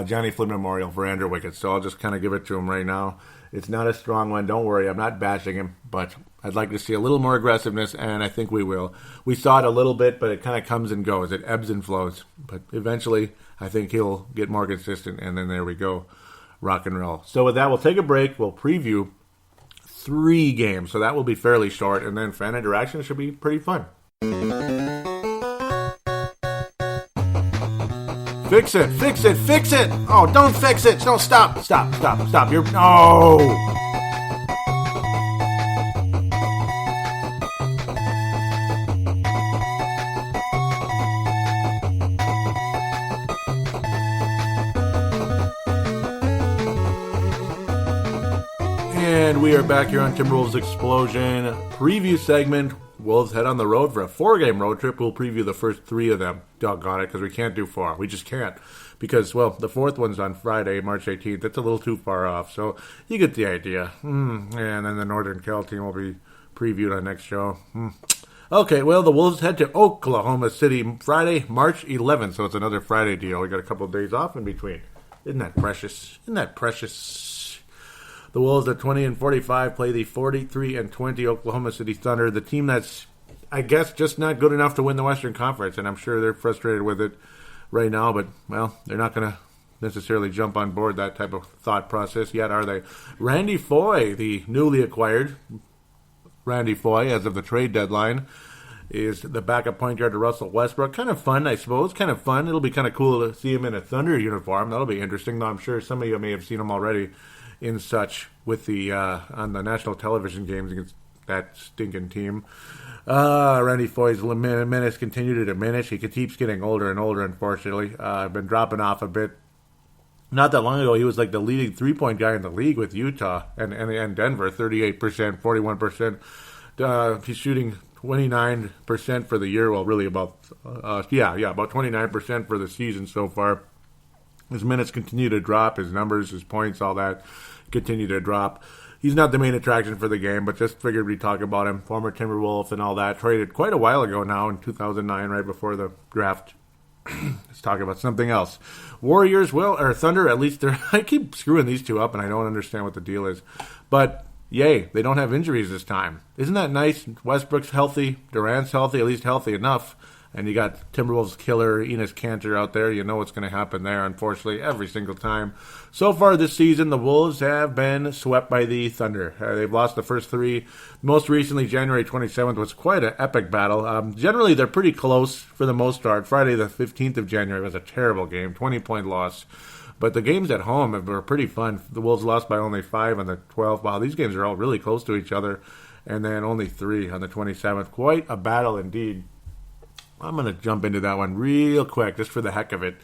Johnny Flynn Memorial for Andrew Wiggins. So I'll just kind of give it to him right now. It's not a strong one. Don't worry. I'm not bashing him, but I'd like to see a little more aggressiveness, and I think we will. We saw it a little bit, but it kind of comes and goes. It ebbs and flows. But eventually, I think he'll get more consistent, and then there we go. Rock and roll. So with that, we'll take a break. We'll preview 3 games, so that will be fairly short, and then fan interaction should be pretty fun. Fix it, fix it, fix it! Oh, don't fix it! Don't stop! You're... No! And we are back here on Timberwolves Explosion preview segment. Wolves head on the road for a 4-game road trip. We'll preview the first 3 of them. Doggone it, because we can't do 4. We just can't. Because, the 4th one's on Friday, March 18th. That's a little too far off. So you get the idea. And then the Northern Cal team will be previewed on next show. Okay, the Wolves head to Oklahoma City Friday, March 11th. So it's another Friday deal. We got a couple of days off in between. Isn't that precious? The Wolves at 20-45 play the 43-20 Oklahoma City Thunder, the team that's, I guess, just not good enough to win the Western Conference, and I'm sure they're frustrated with it right now, but, they're not going to necessarily jump on board that type of thought process yet, are they? Randy Foye, the newly acquired Randy Foye, as of the trade deadline, is the backup point guard to Russell Westbrook. Kind of fun, I suppose. Kind of fun. It'll be kind of cool to see him in a Thunder uniform. That'll be interesting, though I'm sure some of you may have seen him already in such with the on the national television games against that stinking team. Randy Foye's menace continued to diminish. He keeps getting older and older, unfortunately. Been dropping off a bit. Not that long ago, he was like the leading 3-point guy in the league with Utah and Denver, 38%, 41%. He's shooting 29% for the year. Well, really about 29% for the season so far. His minutes continue to drop. His numbers, his points, all that continue to drop. He's not the main attraction for the game, but just figured we'd talk about him. Former Timberwolf and all that. Traded quite a while ago now in 2009, right before the draft Let's talk about something else. Warriors, or Thunder, at least I keep screwing these two up, and I don't understand what the deal is. But, yay, they don't have injuries this time. Isn't that nice? Westbrook's healthy. Durant's healthy, at least healthy enough. And you got Timberwolves killer Enes Kanter out there. You know what's going to happen there, unfortunately, every single time. So far this season, the Wolves have been swept by the Thunder. They've lost the first three. Most recently, January 27th was quite an epic battle. Generally, they're pretty close for the most part. Friday the 15th of January was a terrible game, 20-point loss. But the games at home were pretty fun. The Wolves lost by only 5 on the 12th. Wow, these games are all really close to each other. And then only 3 on the 27th. Quite a battle indeed. I'm going to jump into that one real quick, just for the heck of it,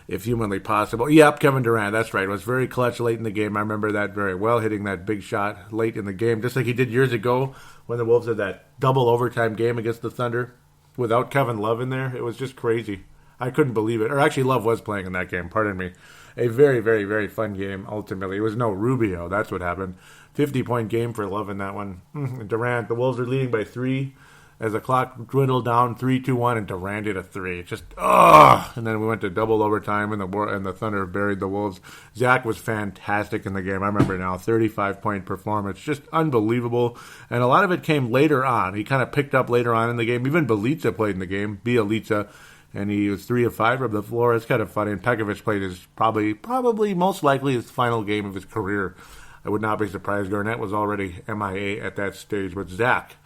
if humanly possible. Yep, Kevin Durant, that's right. Was very clutch late in the game. I remember that very well, hitting that big shot late in the game, just like he did years ago when the Wolves had that double overtime game against the Thunder without Kevin Love in there. It was just crazy. I couldn't believe it. Or actually, Love was playing in that game, pardon me. A very, very, very fun game, ultimately. It was no Rubio, that's what happened. 50-point game for Love in that one. Durant, the Wolves are leading by 3. As the clock dwindled down, 3-2-1, and Durant hit a 3. Just, And then we went to double overtime, and the Thunder buried the Wolves. Zach was fantastic in the game. I remember now, 35-point performance. Just unbelievable. And a lot of it came later on. He kind of picked up later on in the game. Even Bjelica played in the game, Bjelica, and he was 3 of 5 from the floor. It's kind of funny. And Pekovic played his probably most likely his final game of his career. I would not be surprised. Garnett was already MIA at that stage, but Zach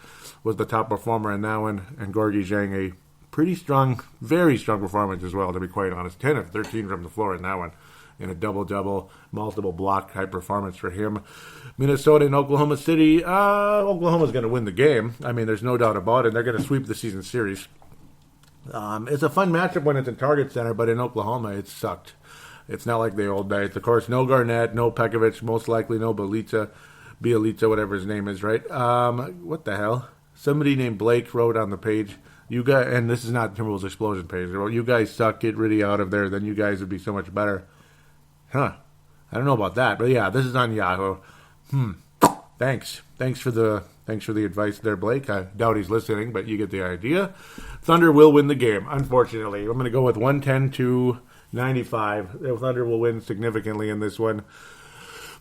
was the top performer in that one, and Gorgui Zhang a pretty strong, very strong performance as well, to be quite honest. 10 of 13 from the floor in that one, in a double-double, multiple block type performance for him. Minnesota and Oklahoma City. Oklahoma's going to win the game. I mean, there's no doubt about it. They're going to sweep the season series. It's a fun matchup when it's in Target Center, but in Oklahoma, it sucked. It's not like the old days. Of course, no Garnett, no Pekovic, most likely no Bjelica, whatever his name is, right? What the hell? Somebody named Blake wrote on the page, "You guys," and this is not Timberwolves Explosion page. They wrote, "You guys suck. Get Riddy out of there. Then you guys would be so much better." Huh? I don't know about that, but yeah, this is on Yahoo. Thanks for the advice there, Blake. I doubt he's listening, but you get the idea. Thunder will win the game. Unfortunately, I'm going to go with 110-95. The Thunder will win significantly in this one.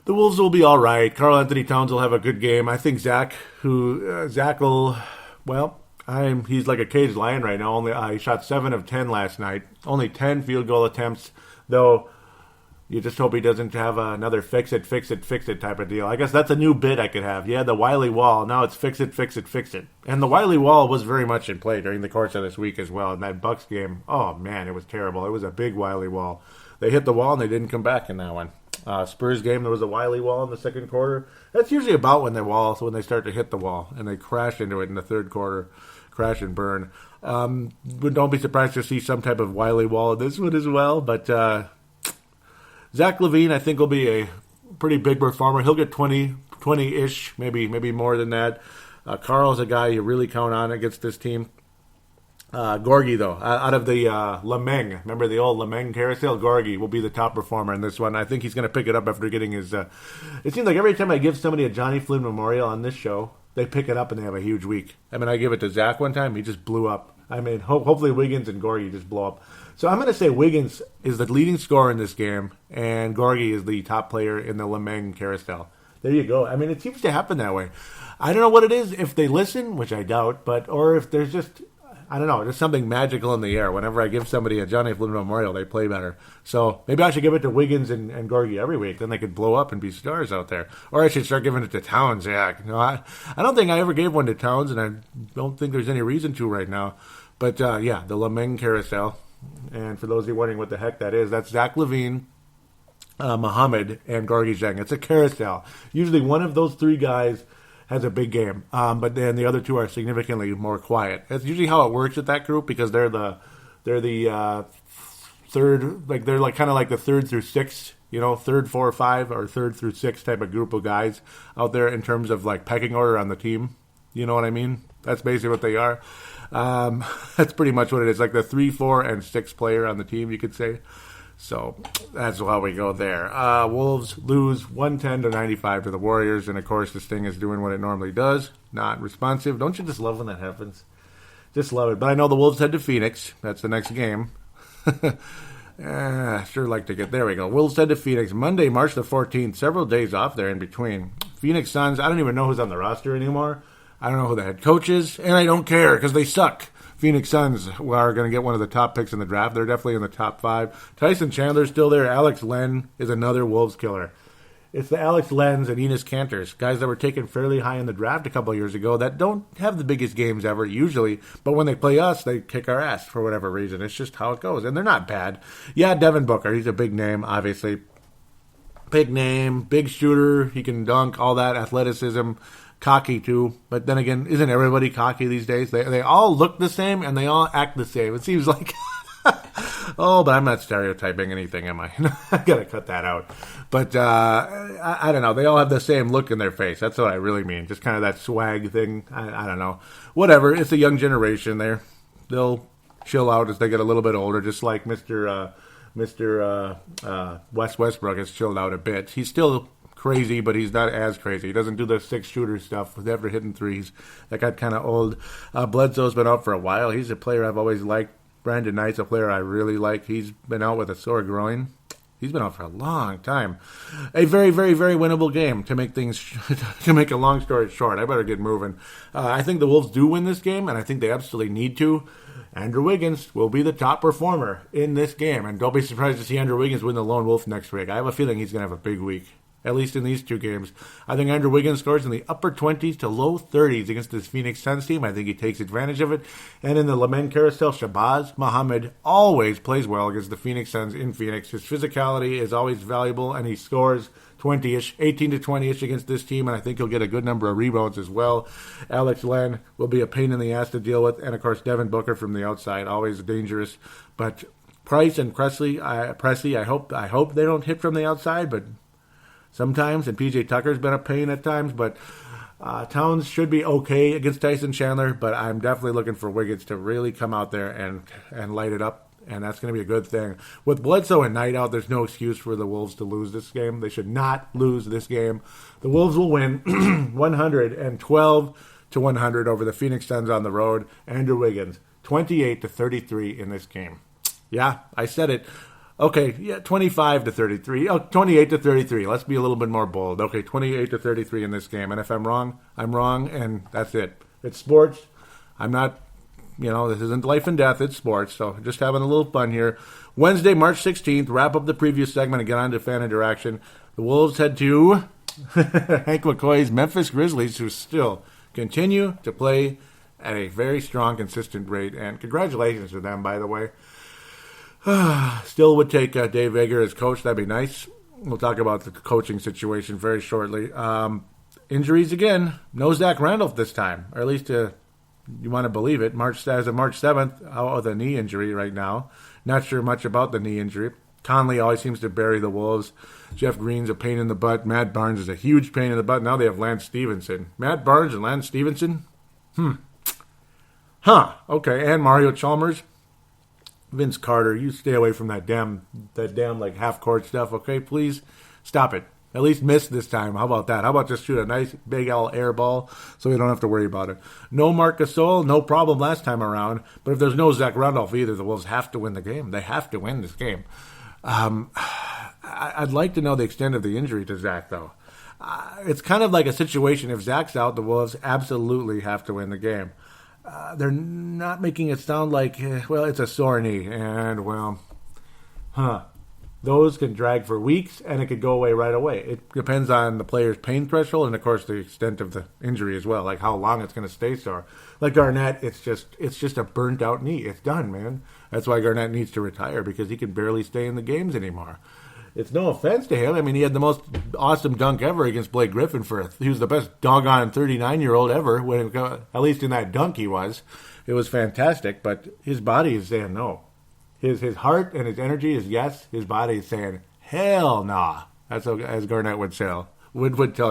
The Wolves will be all right. Karl Anthony Towns will have a good game. I think Zach will, he's like a caged lion right now. He shot 7 of 10 last night. Only 10 field goal attempts, though. You just hope he doesn't have another fix it type of deal. I guess that's a new bit I could have. Yeah, the Wiley Wall. Now it's fix it. And the Wiley Wall was very much in play during the course of this week as well. In that Bucks game, oh man, it was terrible. It was a big Wiley Wall. They hit the wall and they didn't come back in that one. Spurs game, there was a Wiley Wall in the second quarter. That's usually about when they start to hit the wall and they crash into it in the third quarter, crash and burn. But don't be surprised to see some type of Wiley Wall in this one as well. But Zach Lavine, I think, will be a pretty big performer. He'll get 20-ish, maybe more than that. Karl's a guy you really count on against this team. Gorgui, though, out of the Lameng, remember the old Lameng carousel? Gorgui will be the top performer in this one. I think he's going to pick it up after getting his... it seems like every time I give somebody a Johnny Flynn Memorial on this show, they pick it up and they have a huge week. I mean, I give it to Zach one time, he just blew up. I mean, hopefully Wiggins and Gorgui just blow up. So I'm going to say Wiggins is the leading scorer in this game, and Gorgui is the top player in the Lameng carousel. There you go. I mean, it seems to happen that way. I don't know what it is, if they listen, which I doubt, or if there's just... I don't know, there's something magical in the air. Whenever I give somebody a Johnny Flynn Memorial, they play better. So maybe I should give it to Wiggins and Gorgui every week. Then they could blow up and be stars out there. Or I should start giving it to Towns. Yeah, I don't think I ever gave one to Towns, and I don't think there's any reason to right now. But the Lameng carousel. And for those of you wondering what the heck that is, that's Zach Lavine, Muhammad, and Gorgui Zhang. It's a carousel. Usually one of those three guys has a big game, but then the other two are significantly more quiet. That's usually how it works with that group, because they're the third, like they're like kind of like the 3rd through 6th, third, 4 or 5, or 3rd through 6th type of group of guys out there in terms of like pecking order on the team. You know what I mean? That's basically what they are. That's pretty much what it is, like the 3, 4, and 6 player on the team, you could say. So that's how we go there. Wolves lose 110-95 to the Warriors, and of course this thing is doing what it normally does, not responsive. Don't you just love when that happens? Just love it. But I know the Wolves head to Phoenix. That's the next game. Sure like to get, there we go. Wolves head to Phoenix Monday, March the 14th. Several days off there in between. Phoenix Suns, I don't even know who's on the roster anymore. I don't know who the head coach is, and I don't care because they suck. Phoenix Suns are going to get one of the top picks in the draft. They're definitely in the top 5. Tyson Chandler's still there. Alex Len is another Wolves killer. It's the Alex Lens and Enes Kanters, guys that were taken fairly high in the draft a couple of years ago that don't have the biggest games ever usually, but when they play us, they kick our ass for whatever reason. It's just how it goes, and they're not bad. Yeah, Devin Booker, he's a big name, obviously. Big name, big shooter, he can dunk, all that, athleticism, cocky too. But then again, isn't everybody cocky these days? They all look the same, and they all act the same. It seems like... Oh, but I'm not stereotyping anything, am I? I gotta cut that out. But I don't know. They all have the same look in their face. That's what I really mean. Just kind of that swag thing. I don't know. Whatever. It's a young generation there. They'll chill out as they get a little bit older, just like Mr. Wes Westbrook has chilled out a bit. He's still crazy, but he's not as crazy. He doesn't do the 6-shooter stuff with never hitting threes. That got kind of old. Bledsoe's been out for a while. He's a player I've always liked. Brandon Knight's a player I really like. He's been out with a sore groin. He's been out for a long time. A very, very, very winnable game to make things to make a long story short. I better get moving. I think the Wolves do win this game, and I think they absolutely need to. Andrew Wiggins will be the top performer in this game, and don't be surprised to see Andrew Wiggins win the Lone Wolf next week. I have a feeling he's going to have a big week. At least in these 2 games. I think Andrew Wiggins scores in the upper 20s to low 30s against this Phoenix Suns team. I think he takes advantage of it. And in the Lamine carousel, Shabazz Muhammad always plays well against the Phoenix Suns in Phoenix. His physicality is always valuable, and he scores 20-ish, 18 to 20-ish against this team, and I think he'll get a good number of rebounds as well. Alex Len will be a pain in the ass to deal with, and of course Devin Booker from the outside, always dangerous. But Price and Presley, I hope they don't hit from the outside, but sometimes, and PJ Tucker's been a pain at times, but Towns should be okay against Tyson Chandler, but I'm definitely looking for Wiggins to really come out there and light it up, and that's going to be a good thing. With Bledsoe and Knight out, there's no excuse for the Wolves to lose this game. They should not lose this game. The Wolves will win 112 to 100 over the Phoenix Suns on the road. Andrew Wiggins, 28 to 33 in this game. Yeah, I said it. Okay, yeah, 25 to 33. Oh, 28 to 33. Let's be a little bit more bold. Okay, 28 to 33 in this game. And if I'm wrong, I'm wrong, and that's it. It's sports. I'm not, this isn't life and death. It's sports. So just having a little fun here. Wednesday, March 16th, wrap up the previous segment and get on to fan interaction. The Wolves head to Hank McCoy's Memphis Grizzlies, who still continue to play at a very strong, consistent rate. And congratulations to them, by the way. Still would take Dave Egger as coach. That'd be nice. We'll talk about the coaching situation very shortly. Injuries again. No Zach Randolph this time, or at least you want to believe it. As of March 7th, out with a knee injury right now. Not sure much about the knee injury. Conley always seems to bury the Wolves. Jeff Green's a pain in the butt. Matt Barnes is a huge pain in the butt. Now they have Lance Stevenson. Matt Barnes and Lance Stevenson? Okay, and Mario Chalmers. Vince Carter, you stay away from that damn like half-court stuff, okay? Please stop it. At least miss this time. How about that? How about just shoot a nice big air ball so we don't have to worry about it? No Marc Gasol, no problem last time around. But if there's no Zach Randolph either, the Wolves have to win the game. They have to win this game. I'd like to know the extent of the injury to Zach, though. It's kind of like a situation. If Zach's out, the Wolves absolutely have to win the game. They're not making it sound like, it's a sore knee. And, those can drag for weeks, and it could go away right away. It depends on the player's pain threshold and, of course, the extent of the injury as well, like how long it's going to stay sore. Like Garnett, it's just a burnt-out knee. It's done, man. That's why Garnett needs to retire, because he can barely stay in the games anymore. It's no offense to him. I mean, he had the most awesome dunk ever against Blake Griffin. He was the best doggone 39-year-old ever, at least in that dunk he was. It was fantastic, but his body is saying no. His heart and his energy is yes. His body is saying, hell nah. That's as Garnett would tell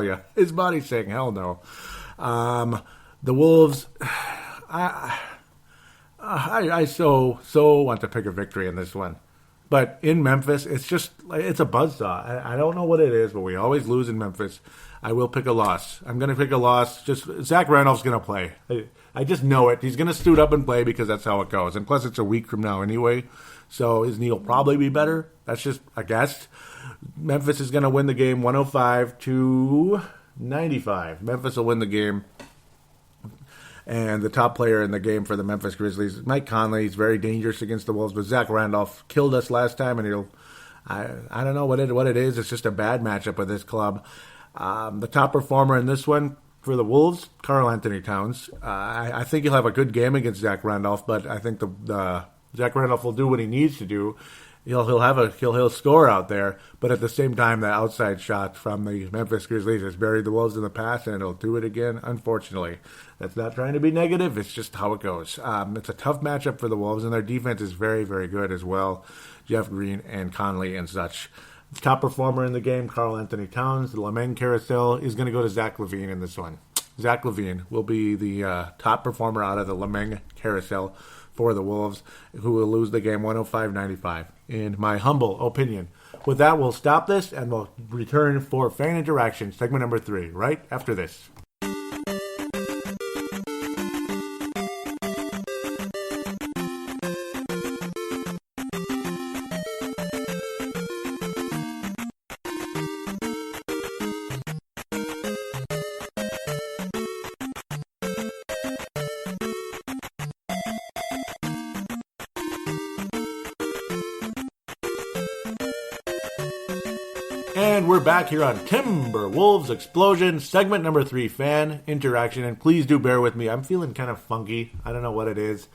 you. His body's saying hell no. The Wolves, I so want to pick a victory in this one. But in Memphis, it's a buzzsaw. I don't know what it is, but we always lose in Memphis. I will pick a loss. I'm going to pick a loss. Just Zach Randolph's going to play. I just know it. He's going to suit up and play because that's how it goes. And plus, it's a week from now anyway, so his knee will probably be better. That's just a guess. Memphis is going to win the game 105-95. Memphis will win the game. And the top player in the game for the Memphis Grizzlies, Mike Conley, is very dangerous against the Wolves. But Zach Randolph killed us last time, and I don't know what it is. It's just a bad matchup with this club. The top performer in this one for the Wolves, Karl Anthony Towns. I think he'll have a good game against Zach Randolph, but I think the Zach Randolph will do what he needs to do. He'll score out there, but at the same time, the outside shot from the Memphis Grizzlies has buried the Wolves in the past, and it'll do it again. Unfortunately, that's not trying to be negative. It's just how it goes. It's a tough matchup for the Wolves, and their defense is very, very good as well. Jeff Green and Conley and such. The top performer in the game, Karl Anthony Towns. The Lavine carousel is going to go to Zach Lavine in this one. Zach Lavine will be the top performer out of the Lavine carousel for the Wolves, who will lose the game 105-95, in my humble opinion. With that, we'll stop this, and we'll return for fan interaction, segment number 3, right after this. And we're back here on Timberwolves Explosion, segment number 3, fan interaction. And please do bear with me. I'm feeling kind of funky. I don't know what it is.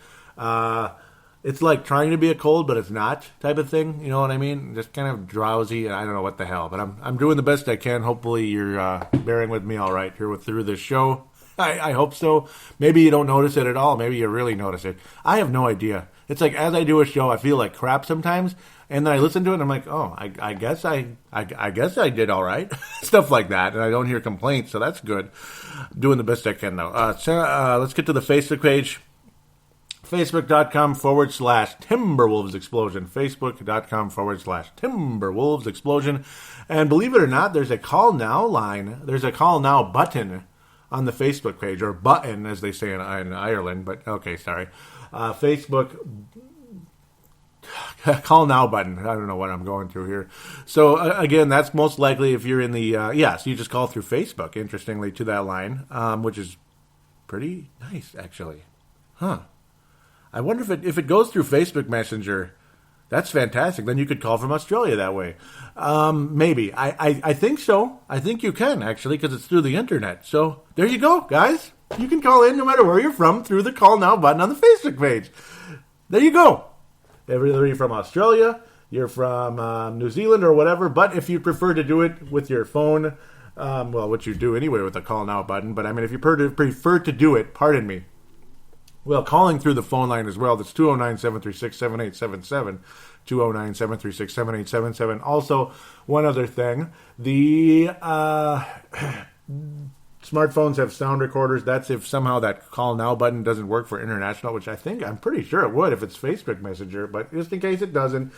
It's like trying to be a cold, but it's not type of thing. You know what I mean? Just kind of drowsy, and I don't know what the hell. But I'm doing the best I can. Hopefully you're bearing with me all right here through this show. I hope so. Maybe you don't notice it at all. Maybe you really notice it. I have no idea. It's like as I do a show, I feel like crap sometimes. And then I listen to it, and I'm like, oh, I guess I did all right. Stuff like that, and I don't hear complaints, so that's good. I'm doing the best I can, though. Let's get to the Facebook page. Facebook.com/Timberwolves Explosion. Facebook.com/Timberwolves Explosion. And believe it or not, there's a call now line. There's a call now button on the Facebook page, or button, as they say in Ireland, but okay, sorry. Facebook... Call now button. I don't know what I'm going through here. So, again, that's most likely if you're in the... so you just call through Facebook, interestingly, to that line, which is pretty nice, actually. Huh. I wonder if it goes through Facebook Messenger, that's fantastic. Then you could call from Australia that way. Maybe. I think so. I think you can, actually, because it's through the internet. So, there you go, guys. You can call in no matter where you're from through the Call Now button on the Facebook page. There you go. Whether you're from Australia, you're from New Zealand or whatever, but if you prefer to do it with your phone, which you do anyway with the Call Now button, but I mean, if you prefer to do it, pardon me, well, calling through the phone line as well, that's 209-736-7877, 209-736-7877. Also, one other thing, the... smartphones have sound recorders. That's if somehow that call now button doesn't work for international, which I'm pretty sure it would if it's Facebook Messenger. But just in case it doesn't,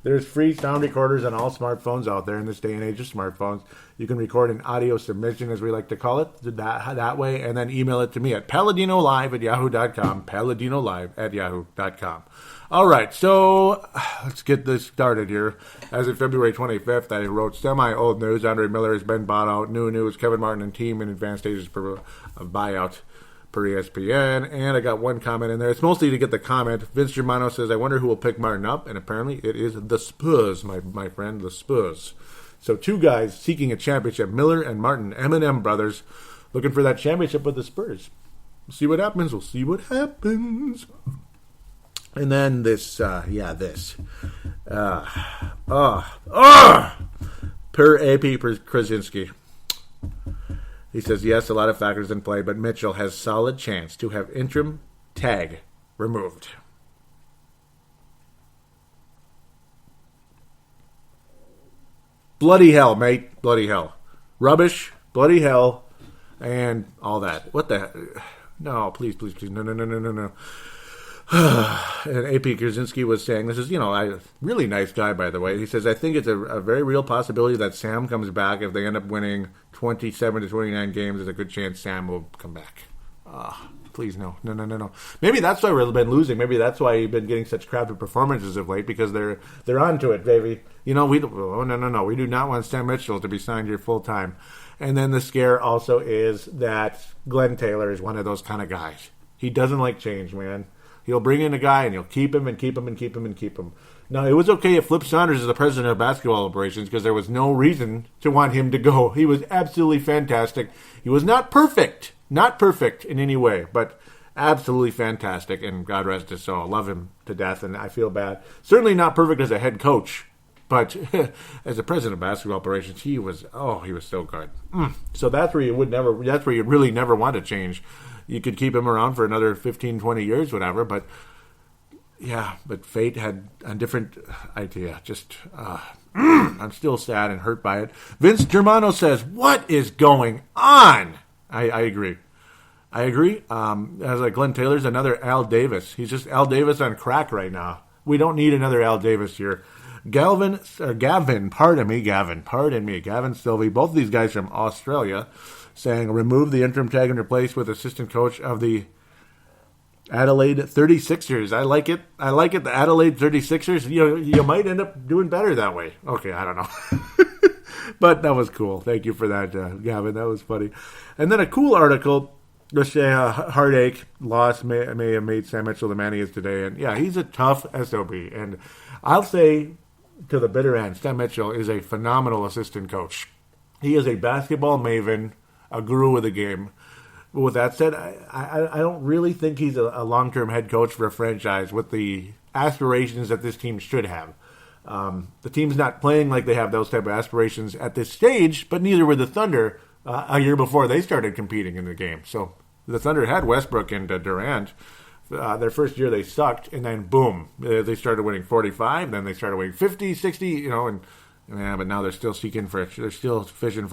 there's free sound recorders on all smartphones out there in this day and age of smartphones. You can record an audio submission, as we like to call it, that way, and then email it to me at paladinolive@yahoo.com, paladinolive@yahoo.com. All right, so let's get this started here. As of February 25th, I wrote semi-old news. Andre Miller has been bought out. New news, Kevin Martin and team in advanced stages of buyout per ESPN. And I got one comment in there. It's mostly to get the comment. Vince Germano says, I wonder who will pick Martin up. And apparently it is the Spurs, my friend, the Spurs. So two guys seeking a championship, Miller and Martin, M&M brothers, looking for that championship with the Spurs. We'll see what happens. And then this. Per AP Krasinski. He says, yes, a lot of factors in play, but Mitchell has solid chance to have interim tag removed. Bloody hell, mate. Bloody hell. Rubbish. Bloody hell. And all that. What the... No, please. No. And AP Krasinski was saying, this is, a really nice guy, by the way. He says, I think it's a very real possibility that Sam comes back. If they end up winning 27 to 29 games, there's a good chance Sam will come back. Please, no. Maybe that's why we've been losing. Maybe that's why you've been getting such crappy performances of late, because they're onto it, baby. No. We do not want Sam Mitchell to be signed here full time. And then the scare also is that Glenn Taylor is one of those kind of guys. He doesn't like change, man. He'll bring in a guy and he'll keep him and keep him and keep him and keep him. Now, it was okay if Flip Saunders is the president of basketball operations, because there was no reason to want him to go. He was absolutely fantastic. He was not perfect in any way, but absolutely fantastic, and God rest his soul. I love him to death, and I feel bad. Certainly not perfect as a head coach, but as a president of basketball operations, he was so good. So that's where you really never want to change. You could keep him around for another 15, 20 years, whatever, but fate had a different idea. Just, I'm still sad and hurt by it. Vince Germano says, what is going on? I agree. As like Glenn Taylor's another Al Davis. He's just Al Davis on crack right now. We don't need another Al Davis here. Gavin Sylvie, both of these guys from Australia, saying remove the interim tag and replace with assistant coach of the Adelaide 36ers. I like it. The Adelaide 36ers. You might end up doing better that way. Okay, I don't know. But that was cool. Thank you for that, Gavin. That was funny. And then a cool article. Just heartache loss may have made Sam Mitchell the man he is today. And yeah, he's a tough SOB. And I'll say to the bitter end, Sam Mitchell is a phenomenal assistant coach. He is a basketball maven, a guru of the game. But with that said, I don't really think he's a long-term head coach for a franchise with the aspirations that this team should have. The team's not playing like they have those type of aspirations at this stage, but neither were the Thunder a year before they started competing in the game. So the Thunder had Westbrook and Durant. Their first year they sucked, and then boom, they started winning 45, then they started winning 50, 60, but now they're still fishing for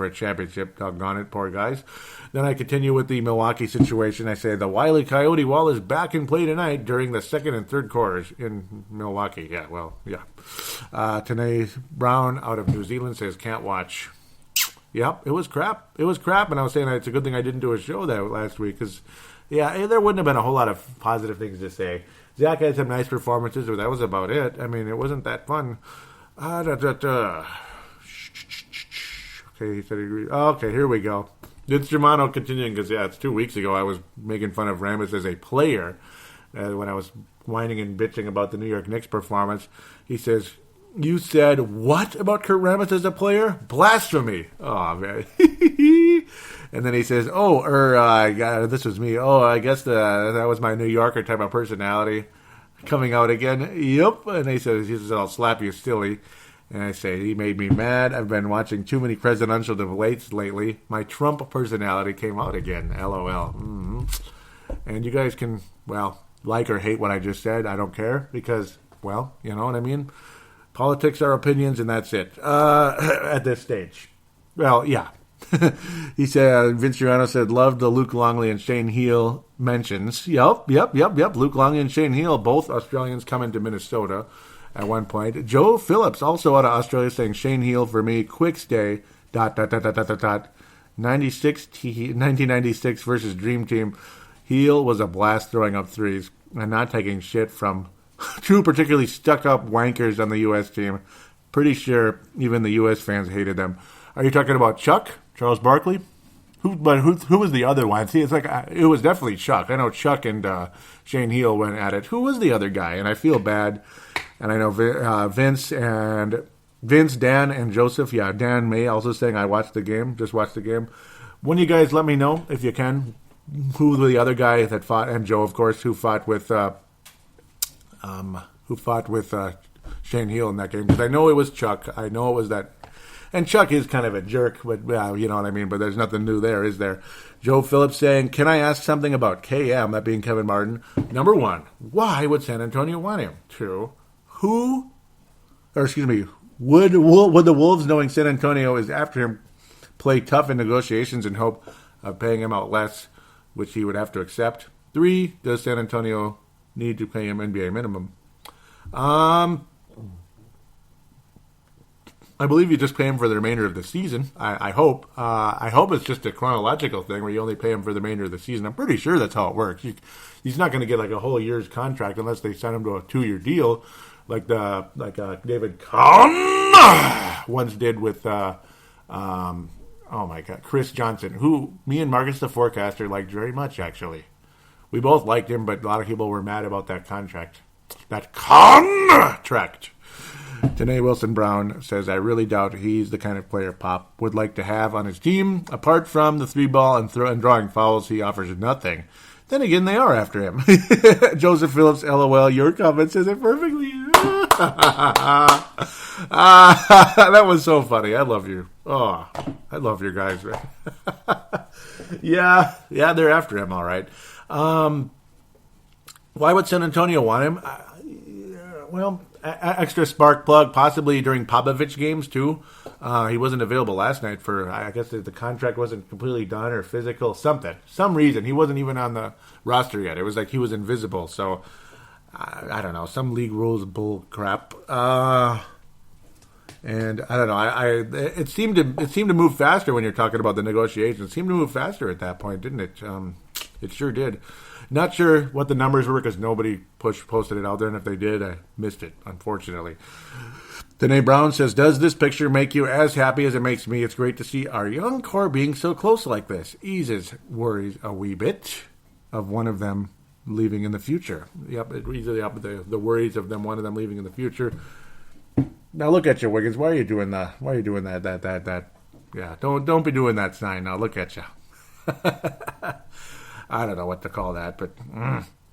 a championship. Doggone it, poor guys. Then I continue with the Milwaukee situation. I say the Wile E. Coyote Wall is back in play tonight during the second and third quarters in Milwaukee. Tanae Brown out of New Zealand says can't watch. Yep, it was crap. And I was saying it's a good thing I didn't do a show that last week, because there wouldn't have been a whole lot of positive things to say. Zach had some nice performances, but that was about it. I mean, it wasn't that fun. Okay, he said he agreed. Okay, here we go. Vince Germano continuing, because it's 2 weeks ago I was making fun of Rambis as a player when I was whining and bitching about the New York Knicks performance. He says, you said what about Kurt Rambis as a player? Blasphemy. Oh, man. And then he says, this was me. Oh, I guess that was my New Yorker type of personality coming out again. Yep. And he says, I'll slap you silly. And I say, he made me mad. I've been watching too many presidential debates lately. My Trump personality came out again. LOL. Mm-hmm. And you guys can, like or hate what I just said. I don't care, because, you know what I mean? Politics are opinions, and that's it at this stage. Well, yeah. He said, Vince Giuliano said, loved the Luke Longley and Shane Heal mentions. Yep. Luke Longley and Shane Heal, both Australians coming to Minnesota at one point. Joe Phillips, also out of Australia, saying Shane Heal for me, quick stay, ... 1996 versus Dream Team. Heal was a blast throwing up threes and not taking shit from two particularly stuck-up wankers on the U.S. team. Pretty sure even the U.S. fans hated them. Are you talking about Chuck? Charles Barkley? Who was the other one? See, it's like, it was definitely Chuck. I know Chuck and Shane Heal went at it. Who was the other guy? And I feel bad. And I know Vince, Dan, and Joseph. Yeah, Dan May also saying, I watched the game. Just watched the game. When you guys let me know, if you can, who the other guy that fought, and Joe, of course, who fought with Shane Heal in that game. Because I know it was Chuck. I know it was that. And Chuck is kind of a jerk, but you know what I mean. But there's nothing new there, is there? Joe Phillips saying, can I ask something about KM, that being Kevin Martin? Number one, why would San Antonio want him? Two, would the Wolves, knowing San Antonio is after him, play tough in negotiations in hope of paying him out less, which he would have to accept? Three, does San Antonio need to pay him NBA minimum? I believe you just pay him for the remainder of the season. I hope. I hope it's just a chronological thing where you only pay him for the remainder of the season. I'm pretty sure that's how it works. He's not going to get like a whole year's contract unless they sign him to a 2-year deal, like David Kahn once did with oh my God, Chris Johnson, who me and Marcus the Forecaster liked very much. Actually, we both liked him, but a lot of people were mad about that contract. That contract. Tanae Wilson-Brown says, I really doubt he's the kind of player Pop would like to have on his team. Apart from the 3-ball and drawing fouls, he offers nothing. Then again, they are after him. Joseph Phillips, LOL, your comment says it perfectly. That was so funny. I love you. Oh, I love your guys, man. Yeah, they're after him, all right. Why would San Antonio want him? Well, extra spark plug, possibly during Popovich games, too. He wasn't available last night for, I guess the contract wasn't completely done or physical, something. Some reason. He wasn't even on the roster yet. It was like he was invisible. So, I don't know. Some league rules bull crap. And I don't know. It seemed to move faster when you're talking about the negotiations. It seemed to move faster at that point, didn't it? It sure did. Not sure what the numbers were because nobody posted it out there, and if they did, I missed it, unfortunately. Danae Brown says, does this picture make you as happy as it makes me? It's great to see our young core being so close like this. Eases worries a wee bit of one of them leaving in the future. Yep, it eases up the worries of one of them leaving in the future. Now look at you, Wiggins. Why are you doing that? Yeah, don't be doing that sign now. Look at you. I don't know what to call that, but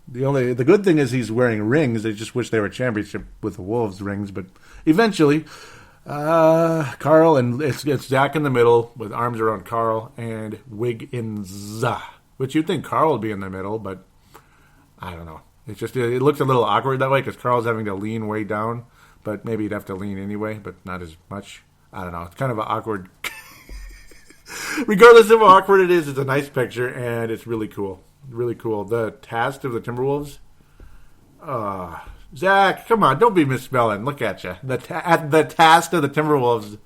the good thing is he's wearing rings. I just wish they were championship with the Wolves rings, but eventually, Carl and it's Zach in the middle with arms around Carl and Wiggins, which you'd think Carl would be in the middle, but I don't know. It looks a little awkward that way because Carl's having to lean way down, but maybe he'd have to lean anyway, but not as much. I don't know. It's kind of an awkward. Regardless of how awkward it is, it's a nice picture, and it's really cool. Really cool. The cast of the Timberwolves. Zach, come on. Don't be misspelling. Look at you. The cast of the Timberwolves.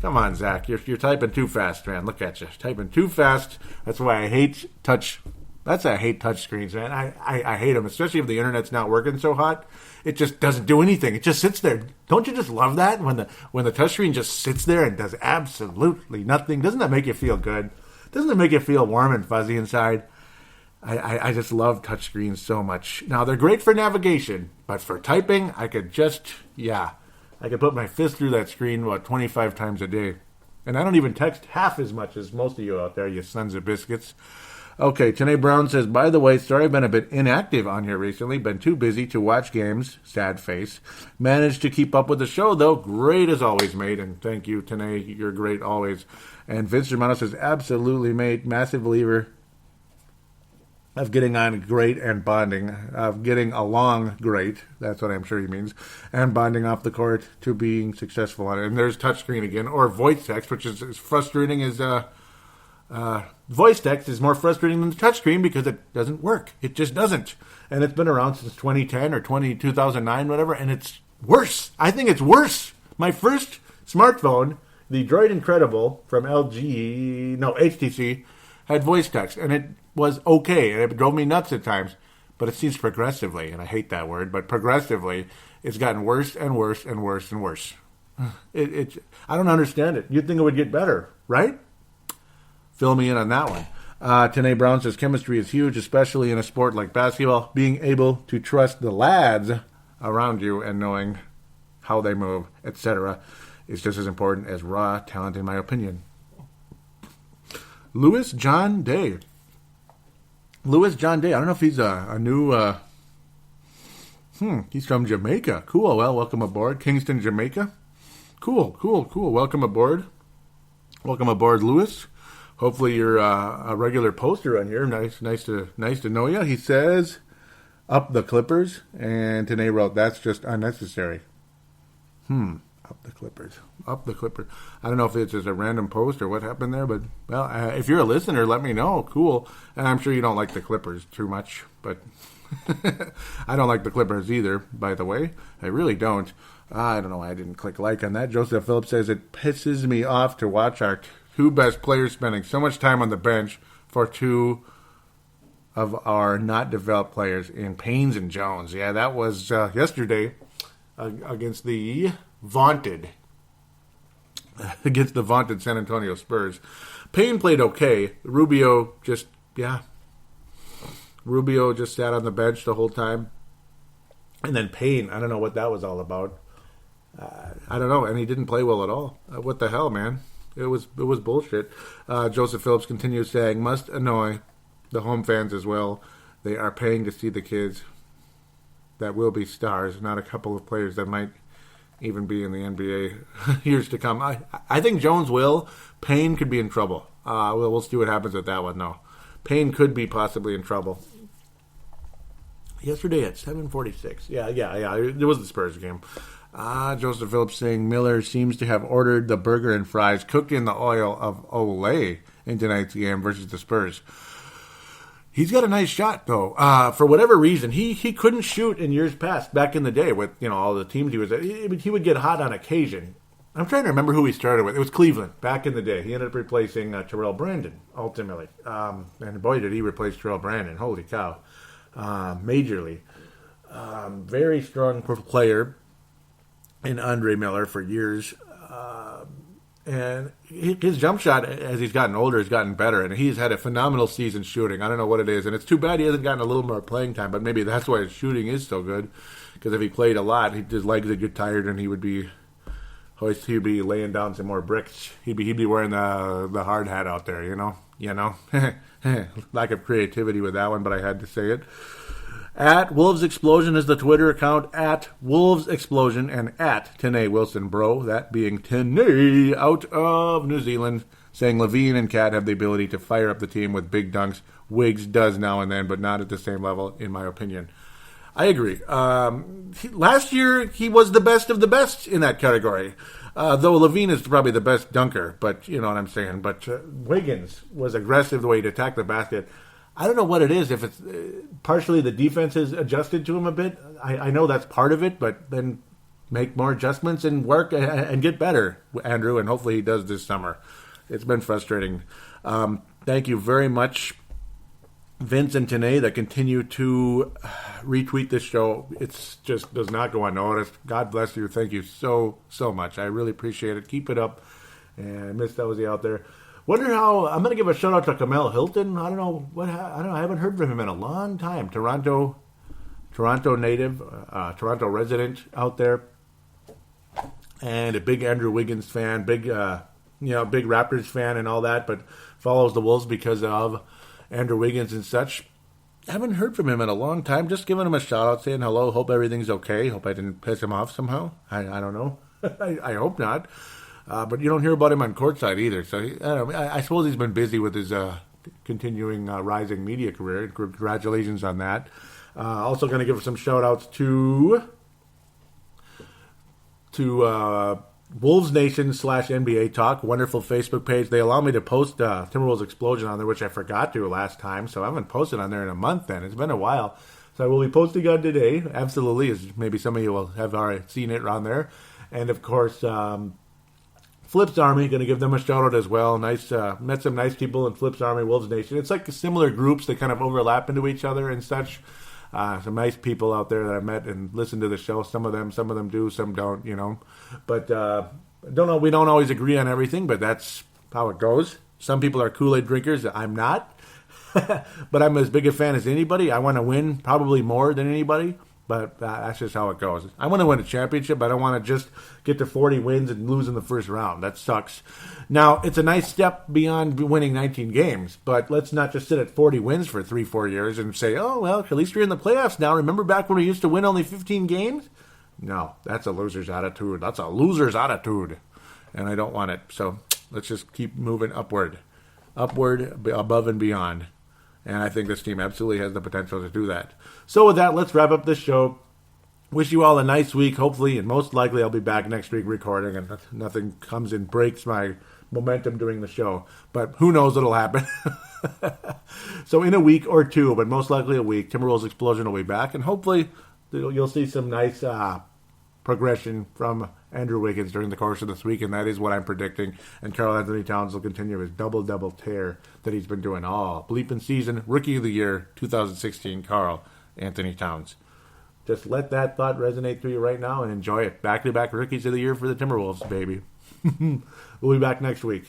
Come on, Zach. You're typing too fast, man. Look at you. Typing too fast. That's why I hate touch. That's why I hate touch screens, man. I hate them, especially if the internet's not working so hot. It just doesn't do anything. It just sits there. Don't you just love that when the touchscreen just sits there and does absolutely nothing? Doesn't that make you feel good? Doesn't it make you feel warm and fuzzy inside? I just love touchscreens so much. Now they're great for navigation, but for typing, I could put my fist through that screen about 25 times a day, and I don't even text half as much as most of you out there, you sons of biscuits. Okay, Tanae Brown says, by the way, sorry I've been a bit inactive on here recently. Been too busy to watch games. Sad face. Managed to keep up with the show, though. Great as always, mate. And thank you, Tanae. You're great always. And Vince Romano says, absolutely, mate. Massive believer of getting on great and bonding. Of getting along great. That's what I'm sure he means. And bonding off the court to being successful on it. And there's touchscreen again. Or voice text, which is as frustrating as... voice text is more frustrating than the touchscreen because it doesn't work. It just doesn't. And it's been around since 2010 or 2009, whatever, and it's worse. I think it's worse. My first smartphone, the Droid Incredible from HTC, had voice text, and it was okay, and it drove me nuts at times. But it seems progressively, and I hate that word, but progressively, it's gotten worse and worse and worse and worse. I don't understand it. You'd think it would get better, right? Fill me in on that one. Tanae Brown says, chemistry is huge, especially in a sport like basketball. Being able to trust the lads around you and knowing how they move, etc., is just as important as raw talent, in my opinion. Louis John Day. I don't know if he's a new... he's from Jamaica. Cool. Well, welcome aboard. Kingston, Jamaica. Cool. Welcome aboard. Welcome aboard, Louis. Hopefully you're a regular poster on here. Nice to know you. He says, up the Clippers. And Tanae wrote, that's just unnecessary. Up the Clippers. I don't know if it's just a random post or what happened there, but, well, if you're a listener, let me know. Cool. And I'm sure you don't like the Clippers too much, but I don't like the Clippers either, by the way. I really don't. I don't know why I didn't click like on that. Joseph Phillips says, it pisses me off to watch our two best players spending so much time on the bench for two of our not developed players in Paynes and Jones. Yeah, that was yesterday against the vaunted San Antonio Spurs. Payne played okay. Rubio just sat on the bench the whole time. And then Payne, I don't know what that was all about. I don't know, and he didn't play well at all. What the hell, man? It was bullshit. Joseph Phillips continues saying, must annoy the home fans as well. They are paying to see the kids that will be stars, not a couple of players that might even be in the NBA years to come. I think Jones will. Payne could be in trouble. We'll see what happens with that one, though. Payne could be possibly in trouble. Yesterday at 7:46. Yeah. It was the Spurs game. Joseph Phillips saying Miller seems to have ordered the burger and fries cooked in the oil of Olay in tonight's game versus the Spurs. He's got a nice shot, though. For whatever reason, he couldn't shoot in years past, back in the day with all the teams he was at. He would get hot on occasion. I'm trying to remember who he started with. It was Cleveland, back in the day. He ended up replacing Terrell Brandon, ultimately. And boy, did he replace Terrell Brandon. Holy cow. Majorly. Very strong player in Andre Miller for years. And his jump shot, as he's gotten older, has gotten better. And he's had a phenomenal season shooting. I don't know what it is. And it's too bad he hasn't gotten a little more playing time. But maybe that's why his shooting is so good. Because if he played a lot, his legs would get tired and he'd be laying down some more bricks. He'd be wearing the hard hat out there, Lack of creativity with that one, but I had to say it. At Wolves Explosion is the Twitter account, at Wolves Explosion, and at Tene Wilson Bro, that being Tene out of New Zealand, saying Lavine and Cat have the ability to fire up the team with big dunks. Wiggs does now and then, but not at the same level, in my opinion. I agree. Last year, he was the best of the best in that category. Though Lavine is probably the best dunker, but you know what I'm saying. But Wiggins was aggressive the way he attacked the basket. I don't know what it is. If it's partially the defense has adjusted to him a bit. I know that's part of it, but then make more adjustments and work and get better, Andrew, and hopefully he does this summer. It's been frustrating. Thank you very much, Vince and Tene, that continue to retweet this show. It's just does not go unnoticed. God bless you. Thank you so much. I really appreciate it. Keep it up. And Miss Ozzy out there. Wonder how I'm going to give a shout out to Kamel Hilton. I don't know. I haven't heard from him in a long time. Toronto native, Toronto resident out there, and a big Andrew Wiggins fan, big Raptors fan and all that, but follows the Wolves because of Andrew Wiggins and such. I haven't heard from him in a long time. Just giving him a shout out, saying hello. Hope everything's okay. Hope I didn't piss him off somehow. I don't know. I hope not. But you don't hear about him on courtside either. So I suppose he's been busy with his continuing rising media career. Congratulations on that. Also going to give some shout outs to Wolves Nation /NBA Talk, wonderful Facebook page. They allow me to post Timberwolves Explosion on there, which I forgot to last time. So I haven't posted on there in a month then. It's been a while. So I will be posting on today. Absolutely. As maybe some of you will have already seen it on there. And of course, Flip's Army, going to give them a shout out as well. Nice, met some nice people in Flip's Army, Wolves Nation. It's like similar groups that kind of overlap into each other and such. Some nice people out there that I met and listened to the show. Some of them do, some don't, But don't know. We don't always agree on everything, but that's how it goes. Some people are Kool-Aid drinkers. I'm not, but I'm as big a fan as anybody. I want to win probably more than anybody. But that's just how it goes. I want to win a championship. I don't want to just get to 40 wins and lose in the first round. That sucks. Now, it's a nice step beyond winning 19 games. But let's not just sit at 40 wins for 3-4 years and say, oh, well, at least you're in the playoffs now. Remember back when we used to win only 15 games? No, that's a loser's attitude. That's a loser's attitude. And I don't want it. So let's just keep moving upward, above and beyond. And I think this team absolutely has the potential to do that. So with that, let's wrap up this show. Wish you all a nice week, hopefully, and most likely I'll be back next week recording, and nothing comes and breaks my momentum during the show. But who knows what'll happen. So in a week or two, but most likely a week, Timberwolves Explosion will be back. And hopefully you'll see some nice progression from Andrew Wiggins during the course of this week, and that is what I'm predicting. And Karl Anthony Towns will continue his double tear that he's been doing all bleeping season. Rookie of the Year 2016, Karl Anthony Towns. Just let that thought resonate through you right now and enjoy it. Back-to-back Rookies of the Year for the Timberwolves, baby. We'll be back next week.